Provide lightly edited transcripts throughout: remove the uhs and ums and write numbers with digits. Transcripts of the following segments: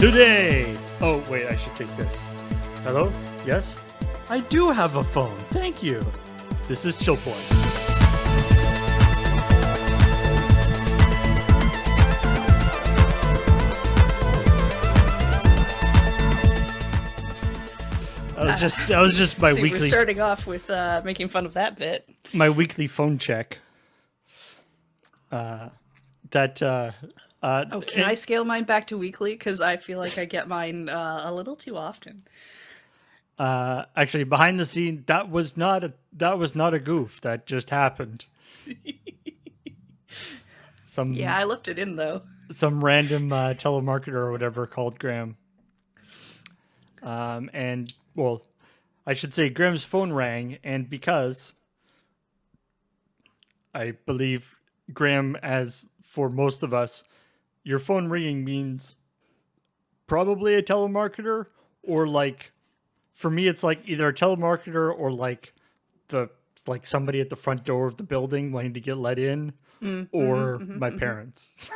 Today. Oh, wait, I should take this. Hello? Yes? I do have a phone. Thank you. This is ChillPoint. That was just my weekly. We're starting off with making fun of that bit. My weekly phone check. Can I scale mine back to weekly? Because I feel like I get mine a little too often. Actually, behind the scene, that was not a goof. That just happened. Yeah, I left it in though. Some random telemarketer or whatever called Graham. And well, I should say Graham's phone rang, and because I believe Graham, as for most of us, your phone ringing means probably a telemarketer, or like, for me, it's like either a telemarketer or like somebody at the front door of the building wanting to get let in, or my parents.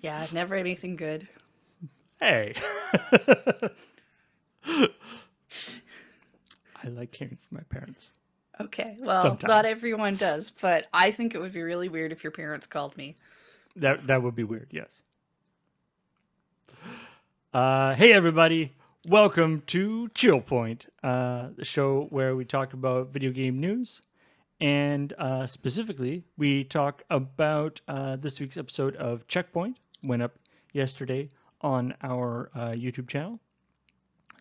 Yeah, never anything good. Hey. I like hearing from my parents. Okay, well, Sometimes. Not everyone does, but I think it would be really weird if your parents called me. That would be weird, yes. Hey, everybody. Welcome to ChillPoint, the show where we talk about video game news. And specifically, we talk about this week's episode of CheckPoint. Went up yesterday on our YouTube channel.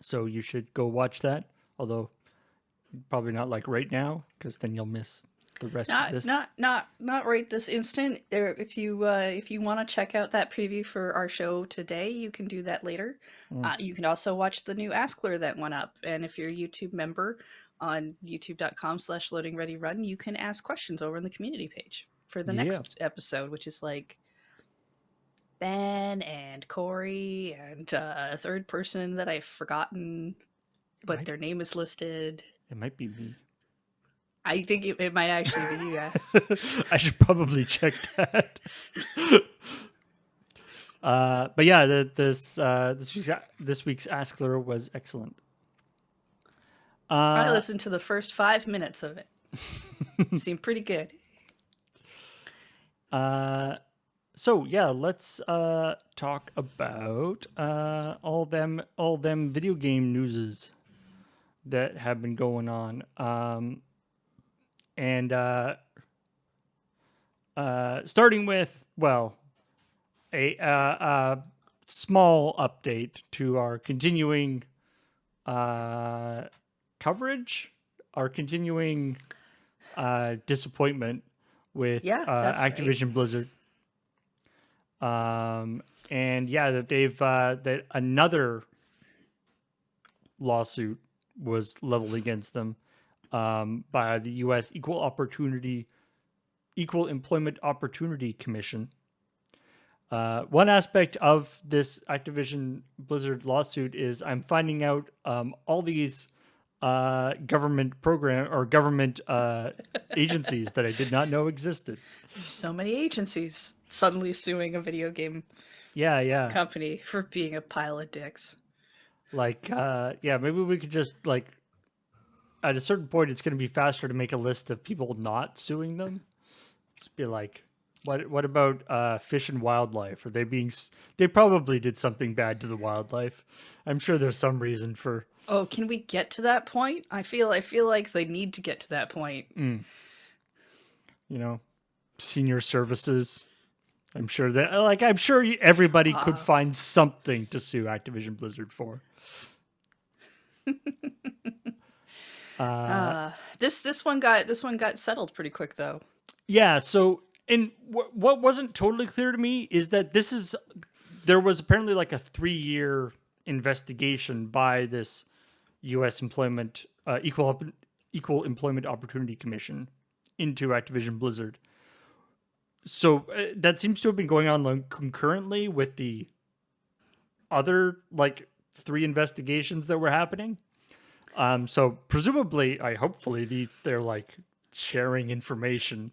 So you should go watch that. Although, probably not like right now, because then you'll miss the rest of this. Not right this instant. If you want to check out that preview for our show today, you can do that later. You can also watch the new Askler that went up, and if you're a YouTube member on youtube.com/loadingreadyrun, you can ask questions over in the community page for the next episode, which is like Ben and Corey and a third person that I've forgotten, but their name is listed. It might be me. I think it might actually be you. Yeah. I should probably check that. But yeah, this week's Askler was excellent. I listened to the first 5 minutes of it. Seemed pretty good. So yeah, let's talk about all them video game newses that have been going on. And starting with, well, a small update to our continuing coverage, our continuing disappointment with Activision right. Blizzard. And yeah, that they've that another lawsuit was leveled against them by the U.S. Equal Employment Opportunity Commission. One aspect of this Activision Blizzard lawsuit is I'm finding out all these government agencies that I did not know existed. So many agencies suddenly suing a video game company for being a pile of dicks. Like, maybe we could just, like, at a certain point, it's going to be faster to make a list of people not suing them. Just be like, what about Fish and Wildlife? Are they they probably did something bad to the wildlife. I'm sure there's some reason for. Oh, can we get to that point? I feel like they need to get to that point. You know, senior services. I'm sure that, I'm sure everybody could find something to sue Activision Blizzard for. This one got settled pretty quick though. Yeah. So, and what wasn't totally clear to me is that there was apparently like a 3-year investigation by this U.S. Equal Employment Opportunity Commission into Activision Blizzard. So that seems to have been going on concurrently with the other 3 investigations that were hopefully they're sharing information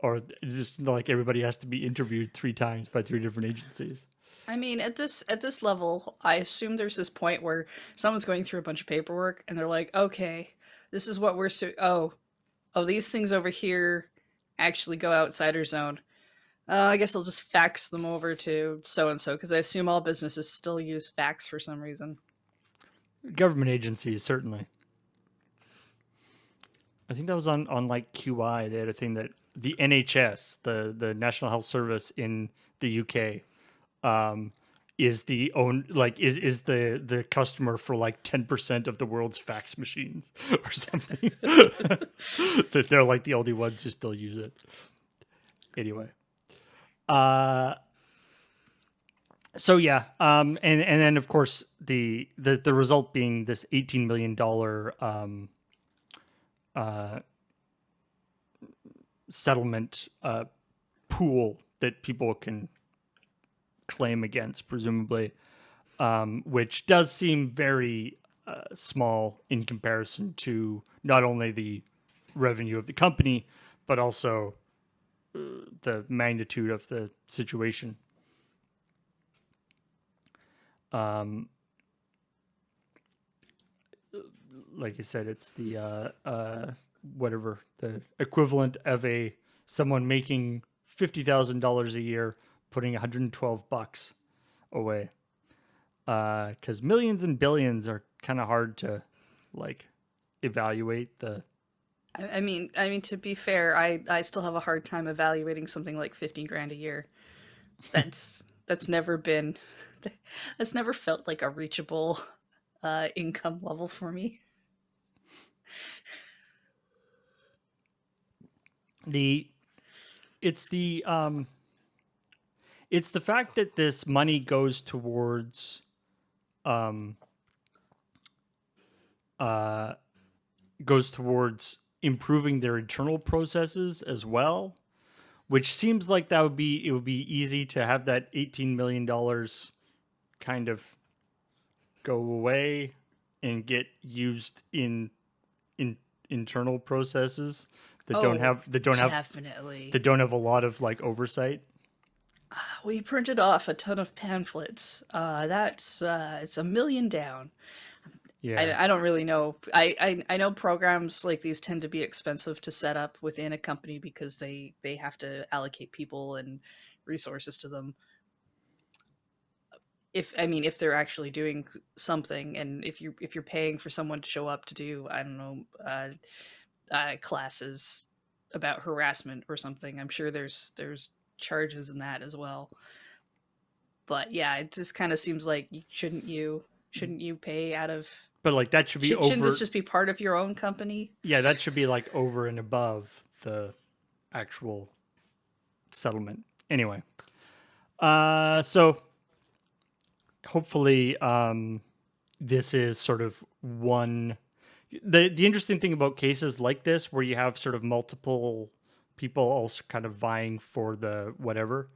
or just like everybody has to be interviewed 3 times by 3 different agencies. I mean, at this level, I assume there's this point where someone's going through a bunch of paperwork and they're like, "Okay, this is what we're oh, these things over here actually go outside our zone. I guess I'll just fax them over to so and so because I assume all businesses still use fax for some reason." Government agencies, certainly. I think that was on like QI. They had a thing that the NHS, the National Health Service in the UK, um, is the own like is the customer for like 10% of the world's fax machines or something. That they're like the only ones who still use it. Anyway, uh, so yeah, and then of course the result being this $18 million uh, settlement pool that people can claim against, presumably, which does seem very small in comparison to not only the revenue of the company, but also the magnitude of the situation. Um, like I said, it's the whatever the equivalent of a someone making $50,000 a year, putting $112 away. Because millions and billions are kind of hard to like evaluate the. I mean, to be fair, I still have a hard time evaluating something like 50 grand a year. That's never been, that's never felt like a reachable income level for me. The it's the it's the fact that this money goes towards um uh goes towards improving their internal processes as well, which seems like it would be easy to have that $18 million kind of go away and get used in internal processes Oh, that definitely. don't have a lot of like oversight. We printed off a ton of pamphlets. That's it's a million down. Yeah, I don't really know. I know programs like these tend to be expensive to set up within a company because they have to allocate people and resources to them. If I mean if they're actually doing something, and if you're paying for someone to show up to do, I don't know, classes about harassment or something, I'm sure there's charges in that as well. But yeah, it just kind of seems like shouldn't you pay out of but like that should be shouldn't this over. just be part of your own company? Yeah, that should be like over and above the actual settlement. Anyway, so hopefully, this is sort of one. The interesting thing about cases like this, where you have sort of multiple people also kind of vying for the whatever,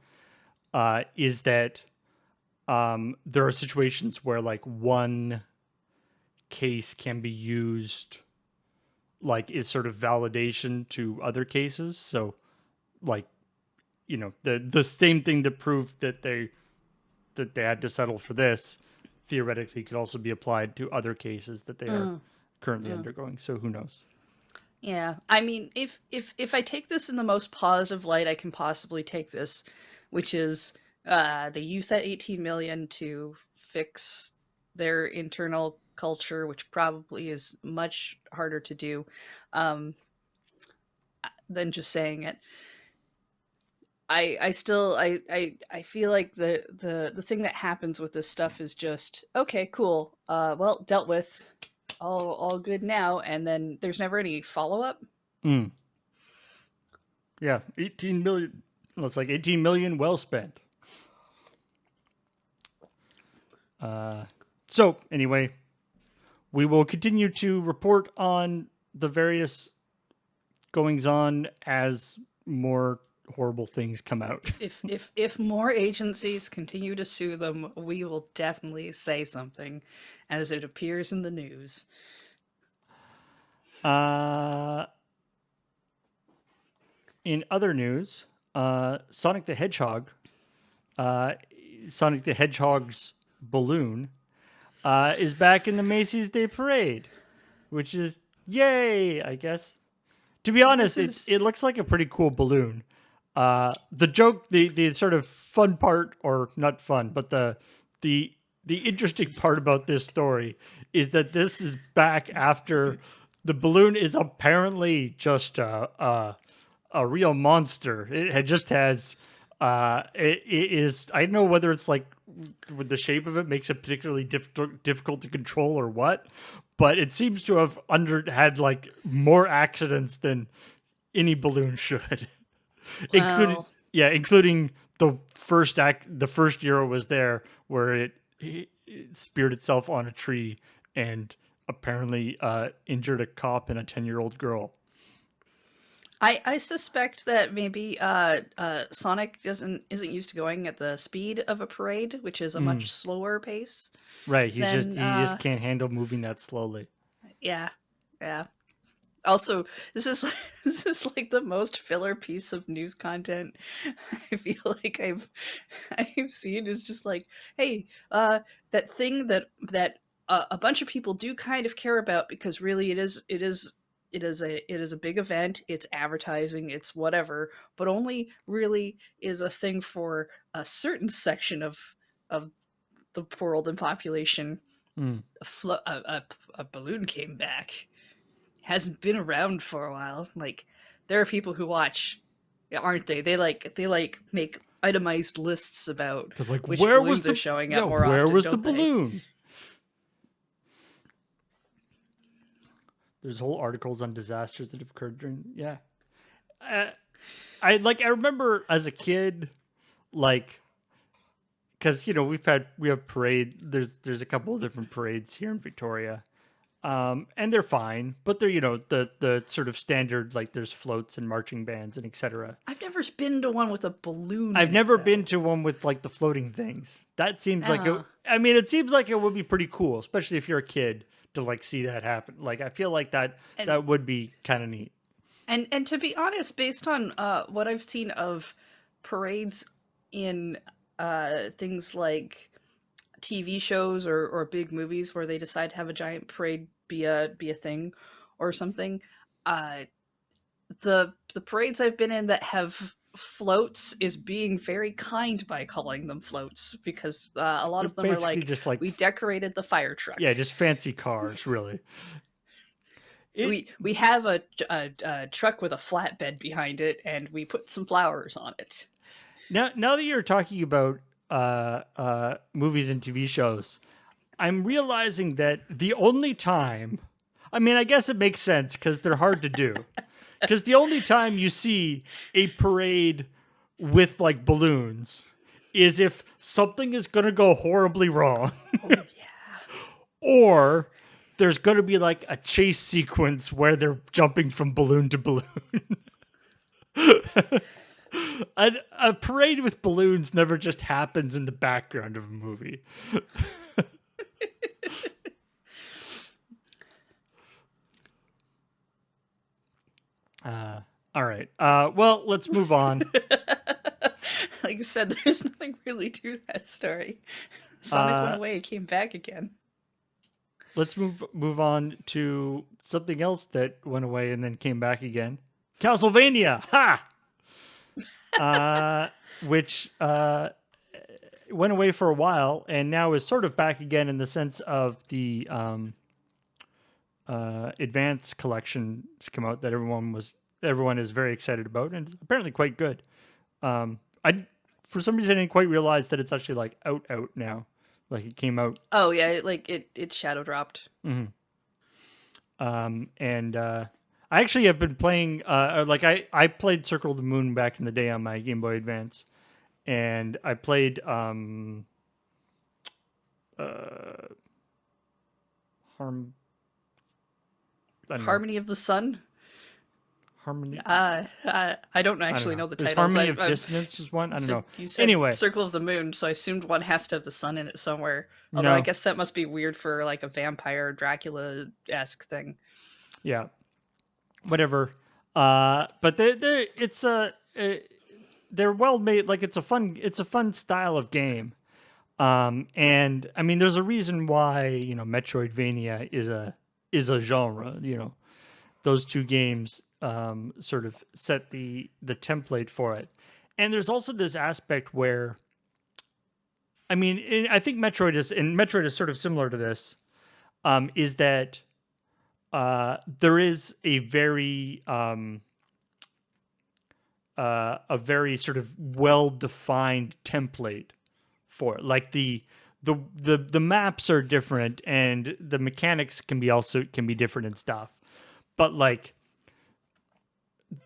is that there are situations where like one case can be used like is sort of validation to other cases. So like the same thing that proved that they had to settle for this theoretically could also be applied to other cases that they are Mm, currently mm. undergoing. So who knows? Yeah, I mean, if I take this in the most positive light I can possibly take this, which is they use that 18 million to fix their internal culture, which probably is much harder to do um, than just saying it. I still I feel like the thing that happens with this stuff is just okay, cool. Well, dealt with, all good now, and then there's never any follow up. Mm, yeah, 18 million. Looks like 18 million well spent. Uh, so anyway, we will continue to report on the various goings on as more horrible things come out. If more agencies continue to sue them, we will definitely say something as it appears in the news. Uh, in other news, Sonic the Hedgehog, uh, Sonic the Hedgehog's balloon, is back in the Macy's Day Parade, which is yay, I guess. To be This honest, is it looks like a pretty cool balloon. The joke, the sort of fun part, or not fun, but the the interesting part about this story is that this is back after the balloon is apparently just a real monster. It had just has it is, I don't know whether it's like with the shape of it makes it particularly difficult to control or what, but it seems to have had like more accidents than any balloon should. including well. including the first year it was there where it speared itself on a tree and apparently injured a cop and a 10-year-old girl. I suspect that maybe Sonic isn't used to going at the speed of a parade, which is a Mm, much slower pace right, than he just can't handle moving that slowly. yeah, yeah. Also, this is this is like the most filler piece of news content I feel like I've seen is just like, hey, that thing that a bunch of people do kind of care about because really it is a big event, it's advertising, it's whatever, but only really is a thing for a certain section of the world and population. Mm. A balloon came back, hasn't been around for a while. Like there are people who watch, aren't they? They like make itemized lists about They're like, which balloons are showing up more where often, was the don't they? balloon? There's whole articles on disasters that have occurred during. Yeah, uh, I remember as a kid, like, because we have parade. There's a couple of different parades here in Victoria, and they're fine, but they're the sort of standard, like there's floats and marching bands and etc. I've never been to one with a balloon I've in it never been though. to one with like the floating things. That seems like it. Uh, I mean, it seems like it would be pretty cool, especially if you're a kid to like see that happen. Like I feel like and that would be kind of neat. and to be honest, based on what I've seen of parades in things like TV shows or big movies where they decide to have a giant parade be a thing or something, uh, the parades I've been in that have floats is being very kind by calling them floats because a lot They're of them are basically like, just like we decorated the fire truck. yeah, just fancy cars, really. It We have a truck with a flatbed behind it and we put some flowers on it. now that you're talking about movies and TV shows, I'm realizing that the only time, I mean, I guess it makes sense because they're hard to do. Because the only time you see a parade with like balloons is if something is going to go horribly wrong, Oh yeah. or there's going to be like a chase sequence where they're jumping from balloon to balloon. A parade with balloons never just happens in the background of a movie. All right. Well, let's move on. Like I said, there's nothing really to that story. Sonic went Uh, away, came back again. let's move on to something else that went away and then came back again. Castlevania, ha! Which went away for a while and now is sort of back again in the sense of the advanced collection has come out that everyone is very excited about and apparently quite good. I for some reason I didn't quite realize that it's actually like out now, like it came out. Oh yeah, like it shadow dropped. And I actually have been playing. Like I played Circle of the Moon back in the day on my Game Boy Advance, and I played Harm. I don't know. Harmony of the Sun. Harmony. I don't I don't actually know. know the There's titles. Harmony of Dissonance is one. I don't know. You said Anyway, Circle of the Moon, so I assumed one has to have the sun in it somewhere. Although I no. guess that must be weird for like a vampire Dracula esque thing. Yeah. Whatever. But they're well made. Like it's a fun style of game. And I mean, there's a reason why Metroidvania is a genre. Those two games sort of set the template for it. And there's also this aspect where, I mean, I think Metroid is sort of similar to this. Is that there is a very sort of well defined template for it. Like the maps are different and the mechanics can be different and stuff. But like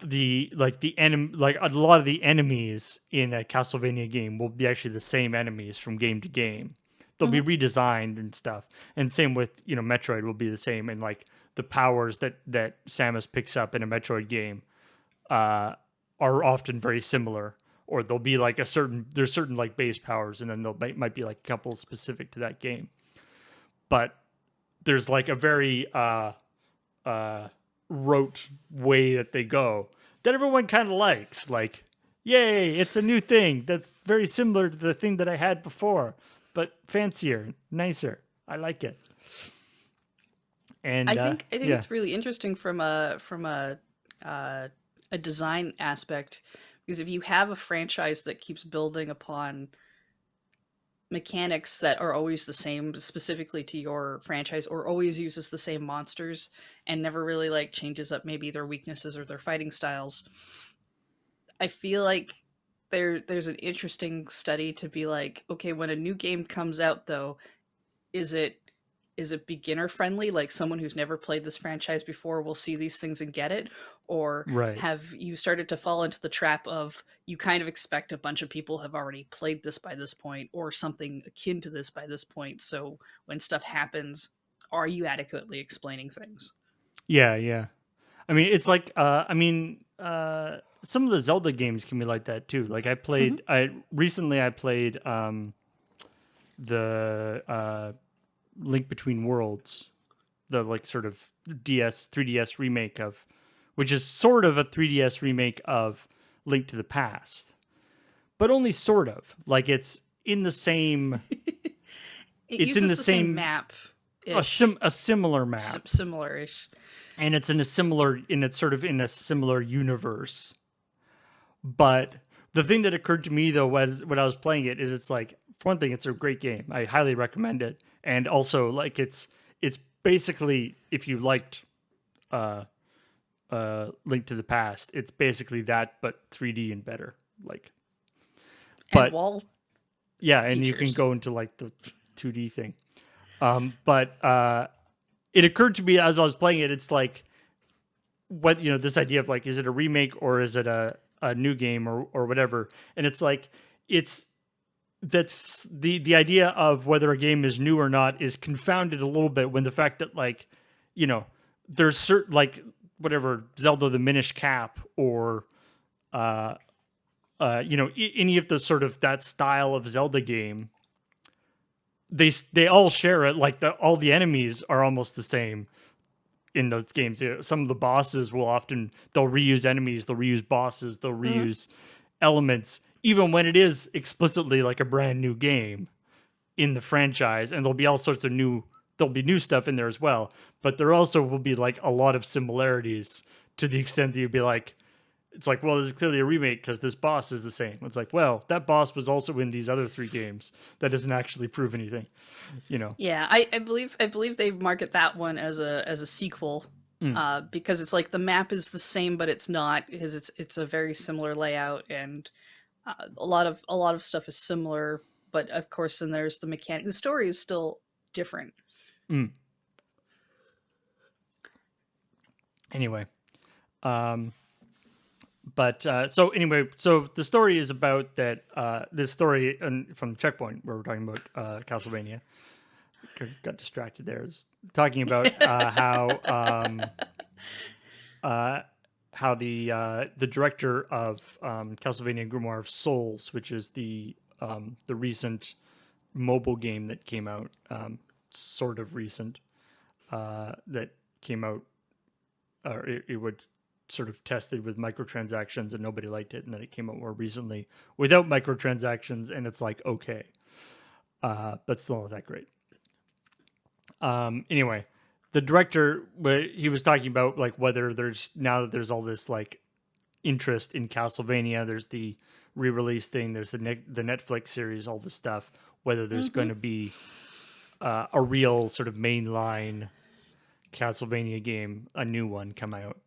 a lot of the enemies in a Castlevania game will be actually the same enemies from game to game. They'll be Hmm. redesigned and stuff. And same with, Metroid will be the same, and like the powers that Samus picks up in a Metroid game are often very similar. Or there'll be like there's certain like base powers, and then might be like a couple specific to that game. But there's like a very rote way that they go that everyone kind of likes. Like, yay, it's a new thing that's very similar to the thing that I had before, but fancier, nicer. I like it. And I think yeah, it's really interesting uh, a design aspect, because if you have a franchise that keeps building upon mechanics that are always the same specifically to your franchise, or always uses the same monsters and never really like changes up maybe their weaknesses or their fighting styles, I feel like there's an interesting study to be like, okay, when a new game comes out though, is it is it beginner friendly, like someone who's never played this franchise before will see these things and get it, or right. have you started to fall into the trap of you kind of expect a bunch of people have already played this by this point or something akin to this by this point, so when stuff happens, are you adequately explaining things? Yeah, yeah. I mean, it's like some of the Zelda games can be like that too. Like Hmm. I played the Link Between Worlds, the like sort of 3DS remake of, which is sort of a 3DS remake of Link to the Past, but only sort of. Like in the same, It it's in uses the the same same map ish, a similar map, similar ish. and it's sort of in a similar universe. But the thing that occurred to me though when I was playing it is it's like, for one thing, it's a great game. I highly recommend it, and also like it's basically, if you liked uh Link to the Past, it's basically that but 3D and better. Like, And but wall yeah, and you can features. go into like the 2D thing. But it occurred to me as I was playing it, it's like, what, this idea of like, is it a remake or is it a new game or whatever? And it's like, it's that's the idea of whether a game is new or not is confounded a little bit when the fact that, like, you know there's certain, like, whatever, Zelda the Minish Cap, or uh any of the sort of that style of Zelda game, they all share it. Like, all the enemies are almost the same in those games. Some of the bosses they'll reuse enemies, they'll reuse bosses, they'll Hmm. reuse elements, even when it is explicitly like a brand new game in the franchise. And there'll be new stuff in there as well, but there also will be like a lot of similarities, to the extent that you'd be like, it's like, well, this is clearly a remake because this boss is the same. It's like, well, that boss was also in these other three games. That doesn't actually prove anything, you know. Yeah, I believe they market that one as a sequel, Mm. because it's like the map is the same, but it's not, because it's a very similar layout, and a lot of stuff is similar, but of course then there's the mechanic. The story is still different. Mm. Anyway, um but so anyway, so the story is about that, this story from CheckPoint, where we're talking about Castlevania. Got distracted there. I was talking about uh, how the director of Castlevania Grimoire of Souls, which is the recent mobile game that came out, sort of recent, that came out, or it would sort of tested with microtransactions and nobody liked it, and then it came out more recently without microtransactions, and it's like okay, but still not that great. Anyway, the director, he was talking about like whether there's now that there's all this like interest in Castlevania, there's the re-release thing, there's the Netflix series, all this stuff, whether there's going to be a real sort of mainline Castlevania game, a new one come out.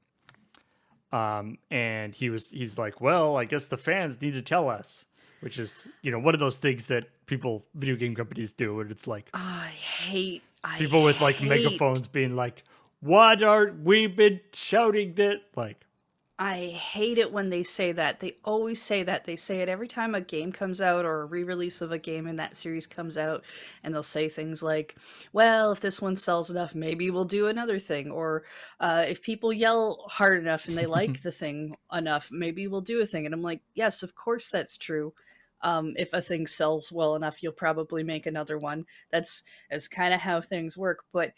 And he's like, well, I guess the fans need to tell us, which is, one of those things that video game companies do. And it's like I hate people with like megaphones being like, what are we been shouting that? Like, I hate it when they say that. They always say that. They say it every time a game comes out or a re-release of a game in that series comes out, and they'll say things like, well, if this one sells enough, maybe we'll do another thing. Or if people yell hard enough and they like the thing enough, maybe we'll do a thing. And I'm like, yes, of course that's true. If a thing sells well enough, you'll probably make another one. That's kind of how things work. But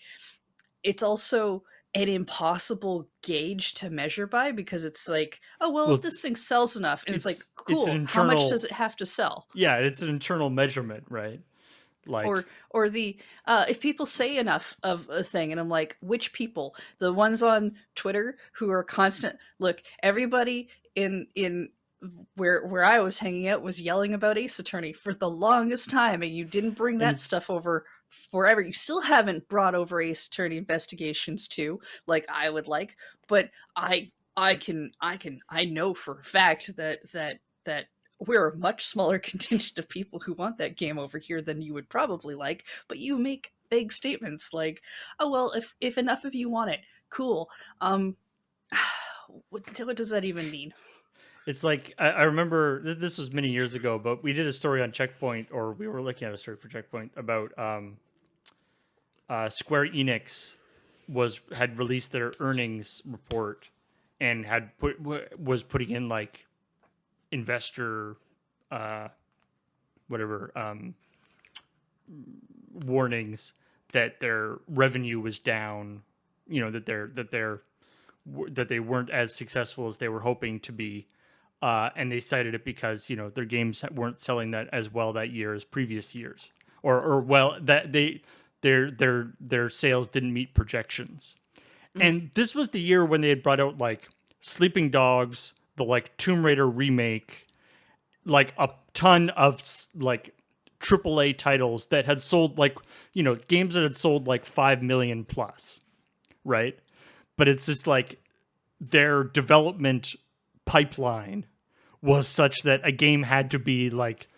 it's also an impossible gauge to measure by, because it's like, oh, well, if this thing sells enough, and it's like, cool, how much does it have to sell? Yeah, it's an internal measurement, right? Like, or the if people say enough of a thing, and I'm like, which people? The ones on Twitter who are constant. Look, everybody in where I was hanging out was yelling about Ace Attorney for the longest time, and you didn't bring that stuff over forever. You still haven't brought over Ace Attorney Investigations 2 like I would like, but I know for a fact that we're a much smaller contingent of people who want that game over here than you would probably like, but you make vague statements like, oh, well, if enough of you want it, cool. What does that even mean? it's like I remember this was many years ago, but we did a story on CheckPoint, or we were looking at a story for CheckPoint about Square Enix had released their earnings report and was putting in like investor whatever warnings that their revenue was down, that they weren't as successful as they were hoping to be. And they cited it because their games weren't selling that as well that year as previous years, or well that their sales didn't meet projections. And this was the year when they had brought out like Sleeping Dogs, the like Tomb Raider remake, like a ton of like AAA titles that had sold like games that had sold like 5 million plus, right? But it's just like their development pipeline was such that a game had to be like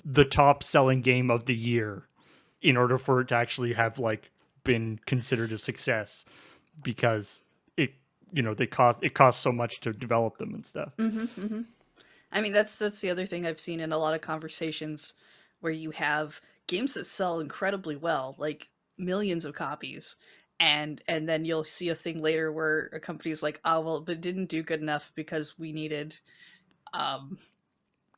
the top selling game of the year in order for it to actually have like been considered a success, because it costs so much to develop them and stuff. I mean, that's the other thing I've seen in a lot of conversations, where you have games that sell incredibly well, like millions of copies, and then you'll see a thing later where a company's like, oh, well, but it didn't do good enough because we needed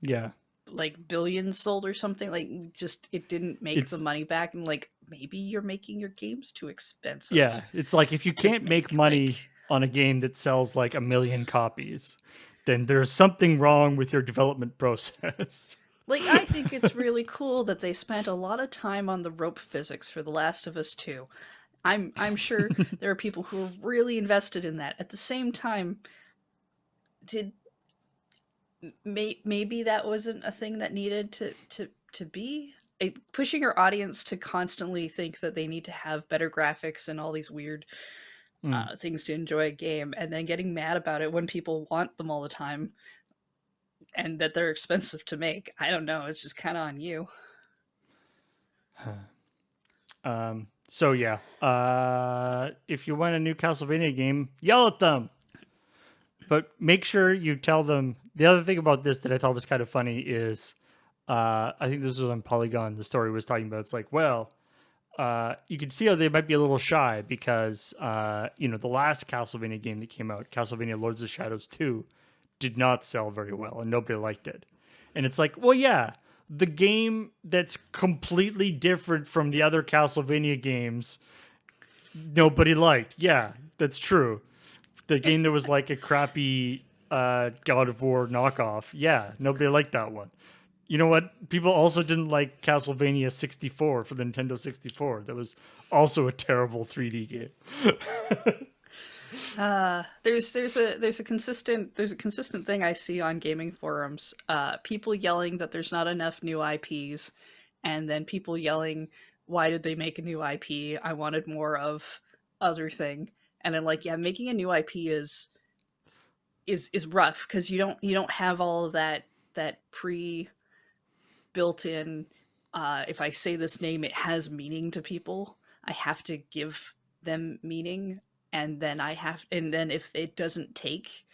Yeah. like billions sold or something. Like, just it didn't make the money back. And like, maybe you're making your games too expensive. Yeah, it's like if you can't make money on a game that sells like 1 million copies, then there's something wrong with your development process. Like, I think it's really cool that they spent a lot of time on the rope physics for The Last of Us 2. I'm sure there are people who are really invested in that. At the same time, maybe that wasn't a thing that needed to be pushing our audience to constantly think that they need to have better graphics and all these weird things to enjoy a game, and then getting mad about it when people want them all the time and that they're expensive to make. I don't know. It's just kind of on you. So yeah, if you want a new Castlevania game, yell at them, but make sure you tell them. The other thing about this that I thought was kind of funny is, I think this was on Polygon. The story was talking about, it's like, well, you can see how they might be a little shy because, the last Castlevania game that came out, Castlevania Lords of Shadows 2, did not sell very well and nobody liked it. And it's like, well, yeah, the game that's completely different from the other Castlevania games, nobody liked. Yeah, that's true. the game that was like a crappy God of War knockoff. Yeah, nobody liked that one. You know what? People also didn't like Castlevania 64 for the Nintendo 64. That was also a terrible 3D game. There's a consistent thing I see on gaming forums. People yelling that there's not enough new IPs, and then people yelling, "Why did they make a new IP? I wanted more of other thing." And I'm like, yeah, making a new IP is rough because you don't have all of that pre built in. If I say this name, it has meaning to people. I have to give them meaning, and then if it doesn't take,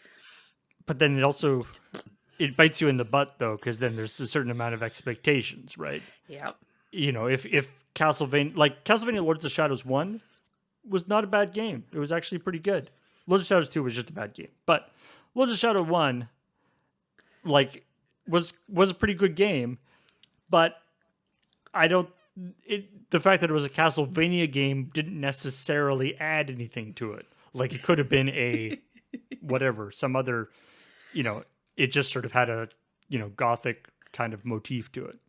But then it bites you in the butt though, because then there's a certain amount of expectations, right? yeah. You know, if Castlevania Lords of Shadows 1 was not a bad game. It was actually pretty good. Lords of Shadows 2 was just a bad game. But Lords of Shadow 1 like was a pretty good game, but I don't the fact that it was a Castlevania game didn't necessarily add anything to it. Like it could have been a whatever, some other, you know, it just sort of had a, gothic kind of motif to it.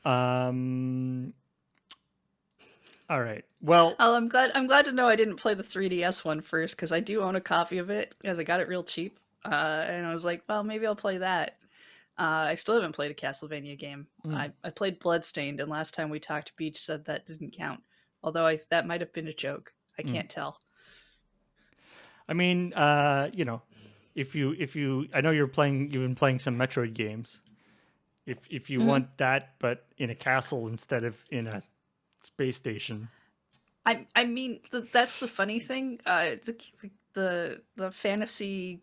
Um all right. Well, Oh, I'm glad to know I didn't play the 3DS one first because I do own a copy of it because I got it real cheap. And I was like, well, maybe I'll play that. I still haven't played a Castlevania game. mm, I played Bloodstained, and last time we talked, Beach said that didn't count. Although that might have been a joke. I mm. can't tell. I mean, if you I know you've been playing some Metroid games. If you Hmm. want that but in a castle instead of in a space station. I mean, that's the funny thing. The fantasy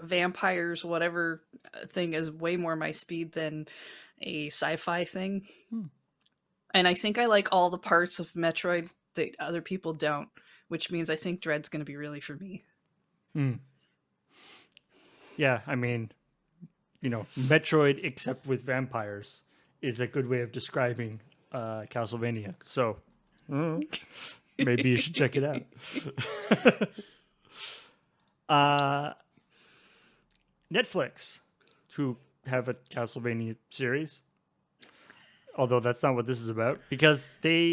vampires whatever thing is way more my speed than a sci-fi thing. Hmm. And I think I like all the parts of Metroid that other people don't, which means I think Dread's going to be really for me. Hmm. Yeah, I mean, Metroid except with vampires is a good way of describing Castlevania. So maybe you should check it out. uh, Netflix, who have a Castlevania series, although that's not what this is about, because they've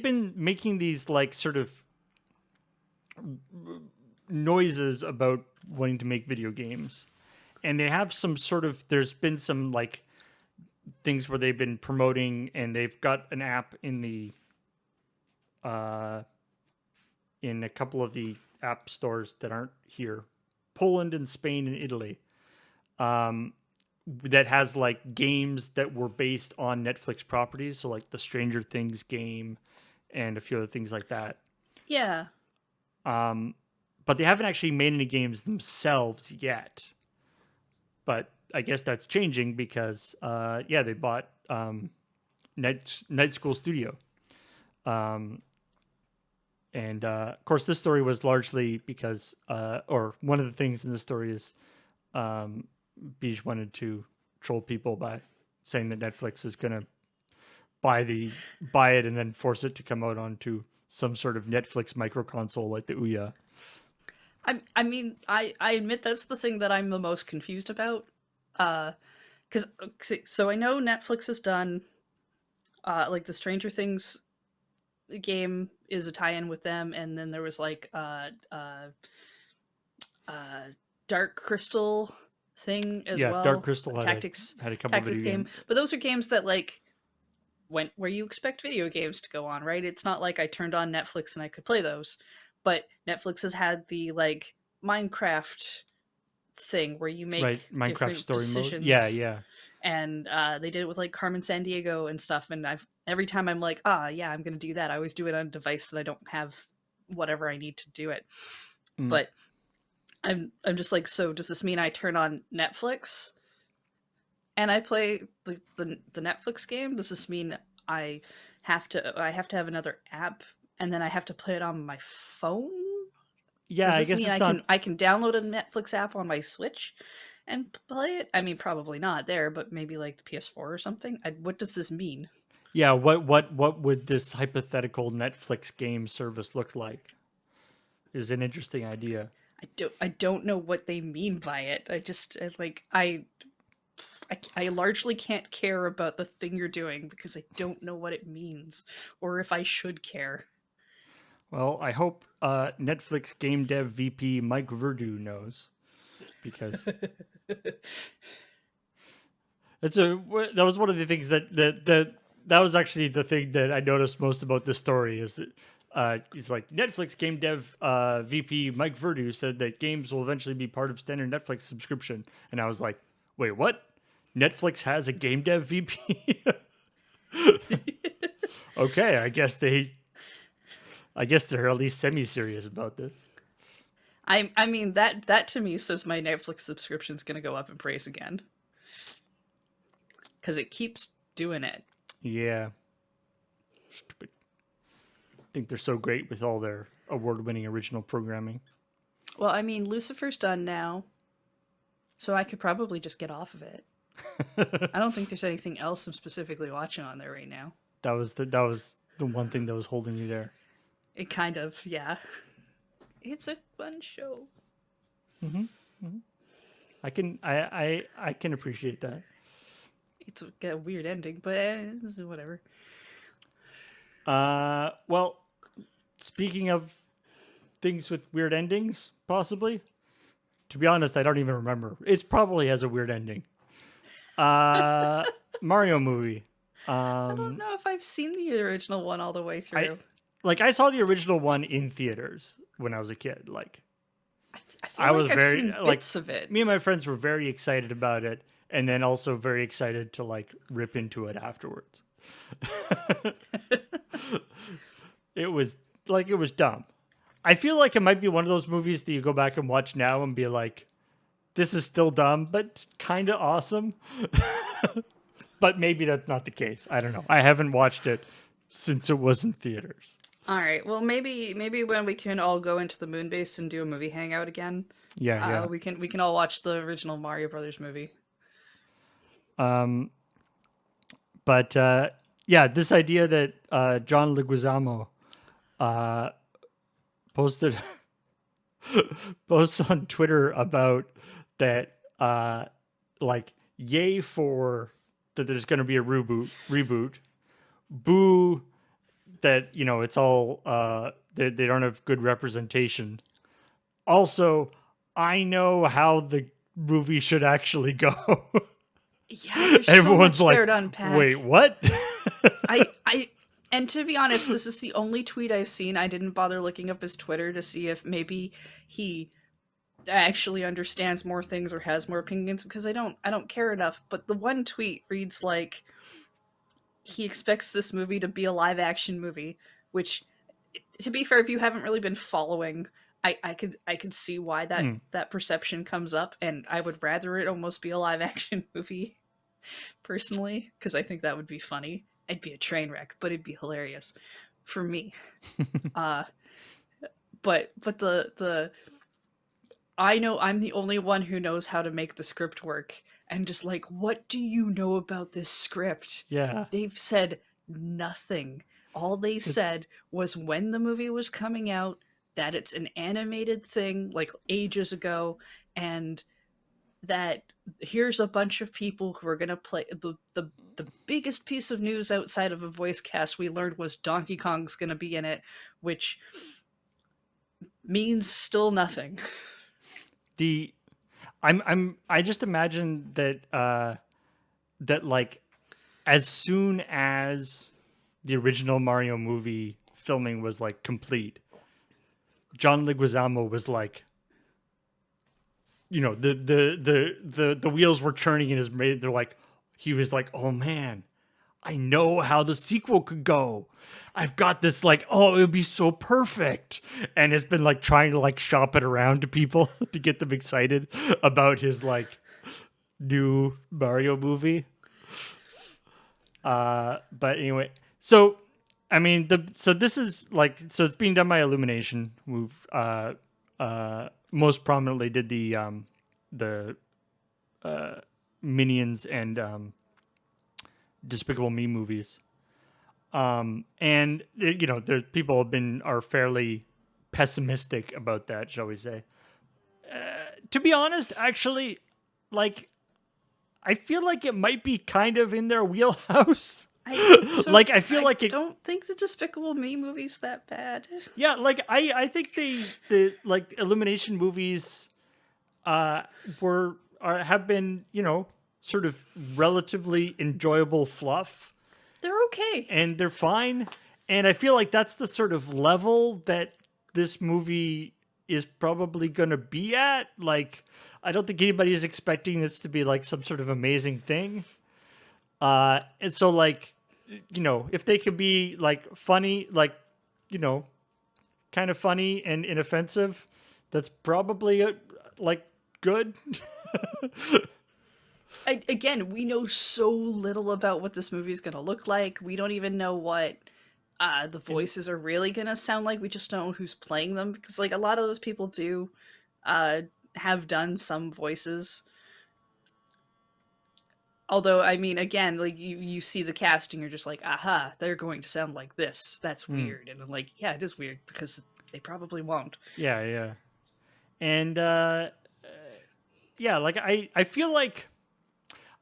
been making these like sort of noises about wanting to make video games, and they have some sort of there's been some like things where they've been promoting, and they've got an app uh in a couple of the app stores that aren't here, Poland and Spain and Italy, um that has like games that were based on Netflix properties, so like the Stranger Things game and a few other things like that. Yeah. um but they haven't actually made any games themselves yet. But I guess that's changing because yeah, they bought Night School Studio. Um, and of course, this story was largely because, or one of the things in this story is Beej wanted to troll people by saying that Netflix was going to buy it and then force it to come out onto some sort of Netflix micro console like the Ouya. I mean, I admit that's the thing that I'm the most confused about. Because so I know Netflix has done like the Stranger Things game is a tie-in with them, and then there was like uh Dark Crystal thing as Yeah, Dark well, Crystal a tactics had a couple tactics video game. game. But those are games that like went where you expect video games to go on, right? It's not like I turned on Netflix and I could play those. But Netflix has had the like Minecraft thing where you Right, make Minecraft different story mode. Yeah, decisions, yeah. and they did it with like Carmen San Diego and stuff. And I've every time I'm like, ah, yeah, I'm gonna do that. I always do it on a device that I don't have whatever I need to do it. Mm. But I'm just like, so does this mean I turn on Netflix and I play the Netflix game? Does this mean I I have to have another app and then I have to play it on my phone? Yeah, Does I this guess mean it's I not. can I can download a Netflix app on my Switch and play it? I mean, probably not there, but maybe like the PS4 or something. What does this mean? Yeah, what would this hypothetical Netflix game service look like? Is an interesting idea. I don't know what they mean by it. I largely can't care about the thing you're doing because I don't know what it means or if I should care. Well, I hope Netflix game dev VP Mike Verdu knows, because that was one of the things that was actually the thing that I noticed most about this story is that, it's like Netflix game dev VP Mike Verdu said that games will eventually be part of standard Netflix subscription, and I was like, wait, what? Netflix has a game dev VP? Okay, I guess they're at least semi serious about this. I mean that to me says my Netflix subscription's gonna go up in price again because it keeps doing it. Yeah, stupid. I think they're so great with all their award-winning original programming. Well, I mean Lucifer's done now, so I could probably just get off of it. I don't think there's anything else I'm specifically watching on there right now. That was the one thing that was holding you there. It kind of, yeah. It's a fun show. I can appreciate that. It's got a weird ending, but whatever. Well, speaking of things with weird endings, possibly. To be honest, I don't even remember. It probably has a weird ending. Mario movie. I don't know if I've seen the original one all the way I through. I saw the original one in theaters when I was a kid. Like I I feel was like I've very seen like bits of it. me and my friends were very excited about it, and then also very excited to like rip into it afterwards. It was dumb. I feel like it might be one of those movies that you go back and watch now and be like, this is still dumb, but kind of awesome. But maybe that's not the case. I don't know. I haven't watched it since it was in theaters. All right. Well, maybe when we can all go into the moon base and do a movie hangout again, Yeah, yeah. we can all watch the original Mario Brothers movie. But yeah, this idea that John Leguizamo posted posts on Twitter about that, like, yay for that there's going to be a reboot, boo that it's all they don't have good representation. Also, I know how the movie should actually go. Yeah, there's so Everyone's much like, there to unpack. wait, what? And to be honest, this is the only tweet I've seen. I didn't bother looking up his Twitter to see if maybe he actually understands more things or has more opinions because I don't care enough. But the one tweet reads like he expects this movie to be a live action movie, which to be fair, if you haven't really been following, I could see why that perception comes up, and I would rather it almost be a live action movie personally because I think that would be funny. It'd be a train wreck, but it'd be hilarious for me. uh, but the I know I'm the only one who knows how to make the script work. And just like, what do you know about this script? Yeah, They've said nothing. All they it's said was when the movie was coming out, that it's an animated thing like ages ago, and that here's a bunch of people who are going to play the biggest piece of news outside of a voice cast we learned was Donkey Kong's going to be in it, which means still nothing. the I just imagine that that like as soon as the original Mario movie filming was like complete, John Leguizamo was like, the wheels were turning in his brain. They're like, he was like, oh man, I know how the sequel could go. I've got this, like, oh, it would be so perfect. And has been like trying to like shop it around to people to get them excited about his like new Mario movie. But anyway, so I mean so this is like, so it's being done by Illumination, who most prominently did the Minions and Despicable Me movies. And there people are fairly pessimistic about that, shall we say? To be honest, actually, like I feel like it might be kind of in their wheelhouse. I feel I like it. don't think the Despicable Me movie's that bad. Yeah, I think the like Illumination movies uh have been sort of relatively enjoyable fluff, They're okay. and they're fine. And I feel like that's the sort of level that this movie is probably going to be at. Like, I don't think anybody is expecting this to be like some sort of amazing thing. And so, like, if they could be like funny, like, you know, kind of funny and inoffensive, that's probably like good. Again, we know so little about what this movie is going to look like. We don't even know what the And voices are really going to sound like. We just don't know who's playing them because, like, a lot of those people do uh, have done some voices. Although, I mean, again, like you see the cast and you're just like, aha, they're going to sound like this. That's weird. And I'm like, yeah, it is weird because they probably won't. yeah, yeah. And yeah, like I feel like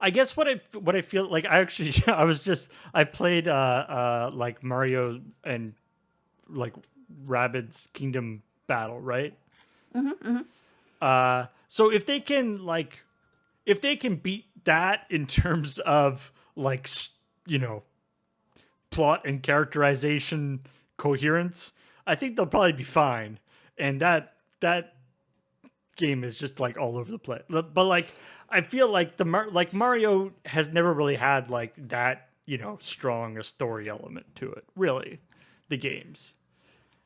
I guess what I feel like I actually I played like Mario and like Rabbids Kingdom Battle, right? Mm-hmm. So if they can beat that in terms of like plot and characterization coherence, I think they'll probably be fine. And that game is just like all over the place. But like I feel like like Mario has never really had like that, strong a story element to it, really, the games.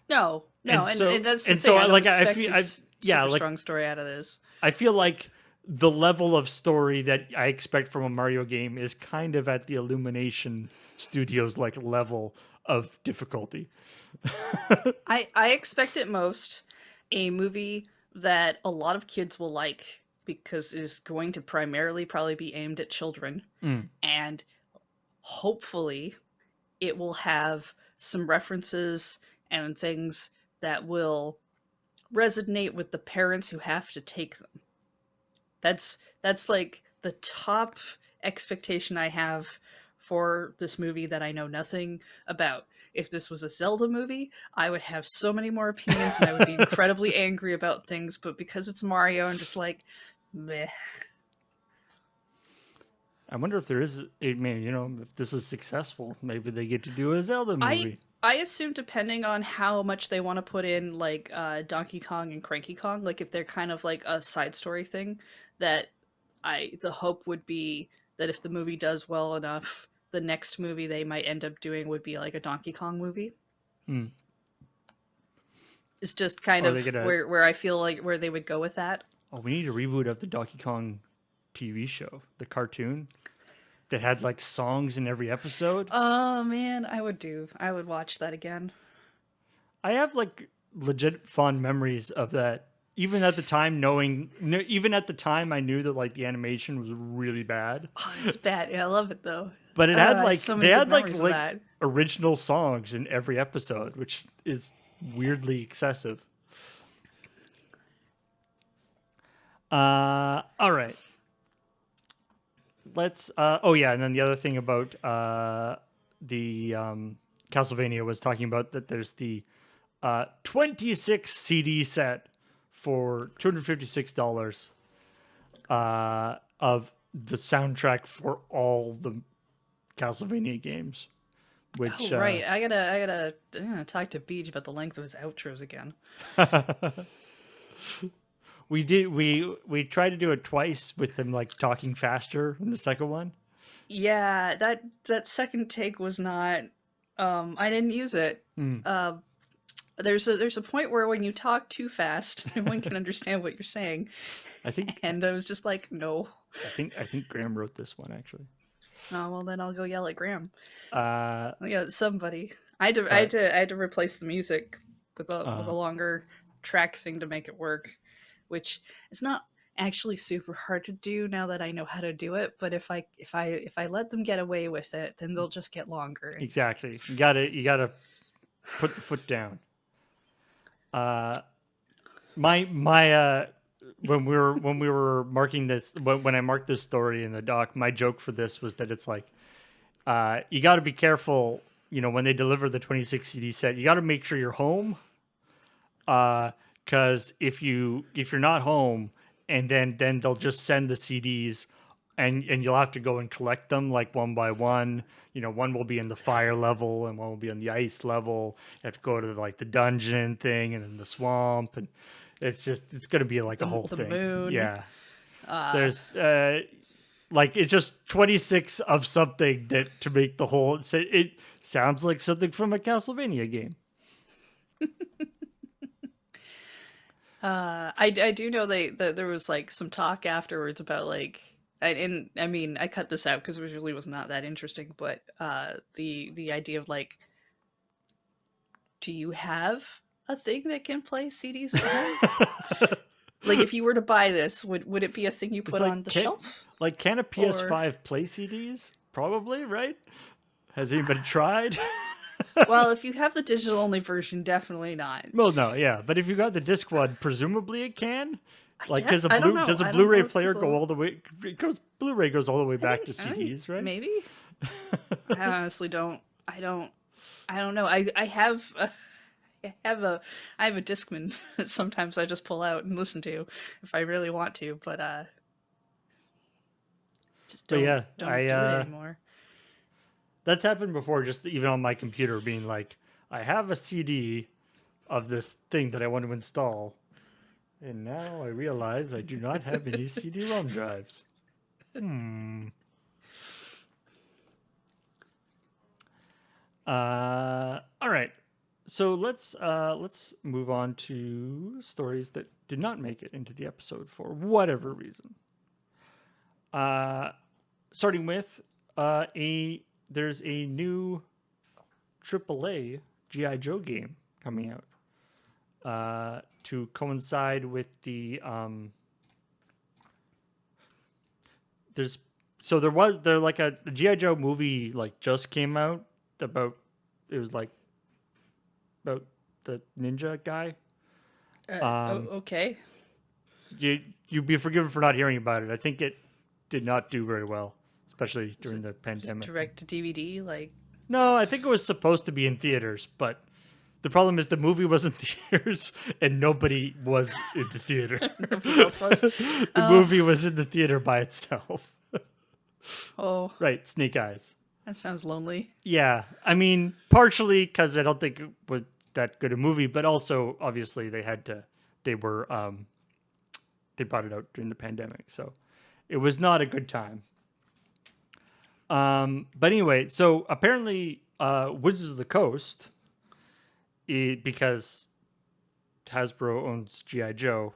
No, And no, and so that's the and so thing. I don't like I expect feel a I yeah, super like strong story out of this. I feel like the level of story that I expect from a Mario game is kind of at the Illumination Studios like level of difficulty. I expect at most a movie that a lot of kids will like because it is going to primarily probably be aimed at children, Mm. and hopefully it will have some references and things that will resonate with the parents who have to take them. That's like the top expectation I have for this movie that I know nothing about. If this was a Zelda movie, I would have so many more opinions and I would be incredibly angry about things, but because it's Mario, I'm just like meh. I wonder if there is. I mean, if this is successful, maybe they get to do a Zelda I movie. I assume depending on how much they want to put in like Donkey Kong and Cranky Kong, like if they're kind of like a side story thing, that I the hope would be that if the movie does well enough, the next movie they might end up doing would be like a Donkey Kong movie. Mm. It's just kind Or they of get a. where I feel like where they would go with that. Oh, we need a reboot of the Donkey Kong TV show, the cartoon that had like songs in every episode. Oh man, I would watch that again. I have like legit fond memories of that. Even at the time, even at the time, I knew that like the animation was really bad, Oh, it's bad. Yeah, I love it though. but I have so many they good had memories of like that. original songs in every episode, which is weirdly excessive. All right, let's. Oh yeah, and then the other thing about the Castlevania was talking about that there's the 26 CD set for $256 of the soundtrack for all the Castlevania games, Oh which right, I'm gonna talk to Beach about the length of his outros again. we tried to do it twice with them like talking faster in the second one. Yeah, that second take was not. I didn't use it. Hmm. Uh, there's a point where when you talk too fast, no one can understand what you're saying, I think and I was just like, no. I think Graham wrote this one actually. Oh well, then I'll go yell at Graham. Uh, Yeah, somebody. but I had to replace the music with a uh, longer track thing to make it work, which is not. actually super hard to do now that I know how to do it. But if I let them get away with it, then they'll just get longer. And Exactly. You gotta put the foot down. My when we were marking this, when I marked this story in the doc, my joke for this was that it's like, you got to be careful. When they deliver the 26 CD set, you got to make sure you're home. Because if you're not home, and then they'll just send the CDs, and you'll have to go and collect them like one by one. One will be in the fire level, and one will be on the ice level. You have to go to like the dungeon thing, and then the swamp, and it's gonna be like a whole the thing. moon. Yeah, there's like it's just 26 of something that to make the whole. It sounds like something from a Castlevania game. I do know that there was like some talk afterwards about like, and I mean I cut this out because it really was not that interesting, but the idea of like, do you have a thing that can play CDs at home? Like if you were to buy this, would it be a thing you It's put like on the shelf? can a Or PS5 play CDs? Probably, right? Has anybody tried? well, if you have the digital only version, definitely not. Well, no, yeah, but if you got the disc one, presumably it can. I Like, guess I don't know. does a I don't Blu-ray know if player go people. all the way? Blu-ray goes all the way back to I think CDs, right? maybe. I honestly don't. I don't. I don't know. I have. I have a I have a Discman that sometimes I just pull out and listen to if I really want to, but just But yeah, don't do it anymore. that's happened before. Just even on my computer, being like, I have a CD of this thing that I want to install, and now I realize I do not have any CD-ROM drives. All right. So let's move on to stories that did not make it into the episode for whatever reason. Starting with there's a new AAA GI Joe game coming out to coincide with the there's so there like a GI Joe movie like just came out about it was like about the ninja guy. Okay. You'd be forgiven for not hearing about it. I think it did not do very well, especially Is during it the just pandemic. direct to DVD? Like No, I think it was supposed to be in theaters, but the problem is the movie was in theaters and nobody was in the theater. nobody else was. The Oh, movie was in the theater by itself. oh, Right, Snake Eyes. that sounds lonely. Yeah, I mean, partially because I don't think it was that good a movie, but also obviously they were they brought it out during the pandemic, so it was not a good time. But anyway, so apparently, Wizards of the Coast, because Hasbro owns GI Joe,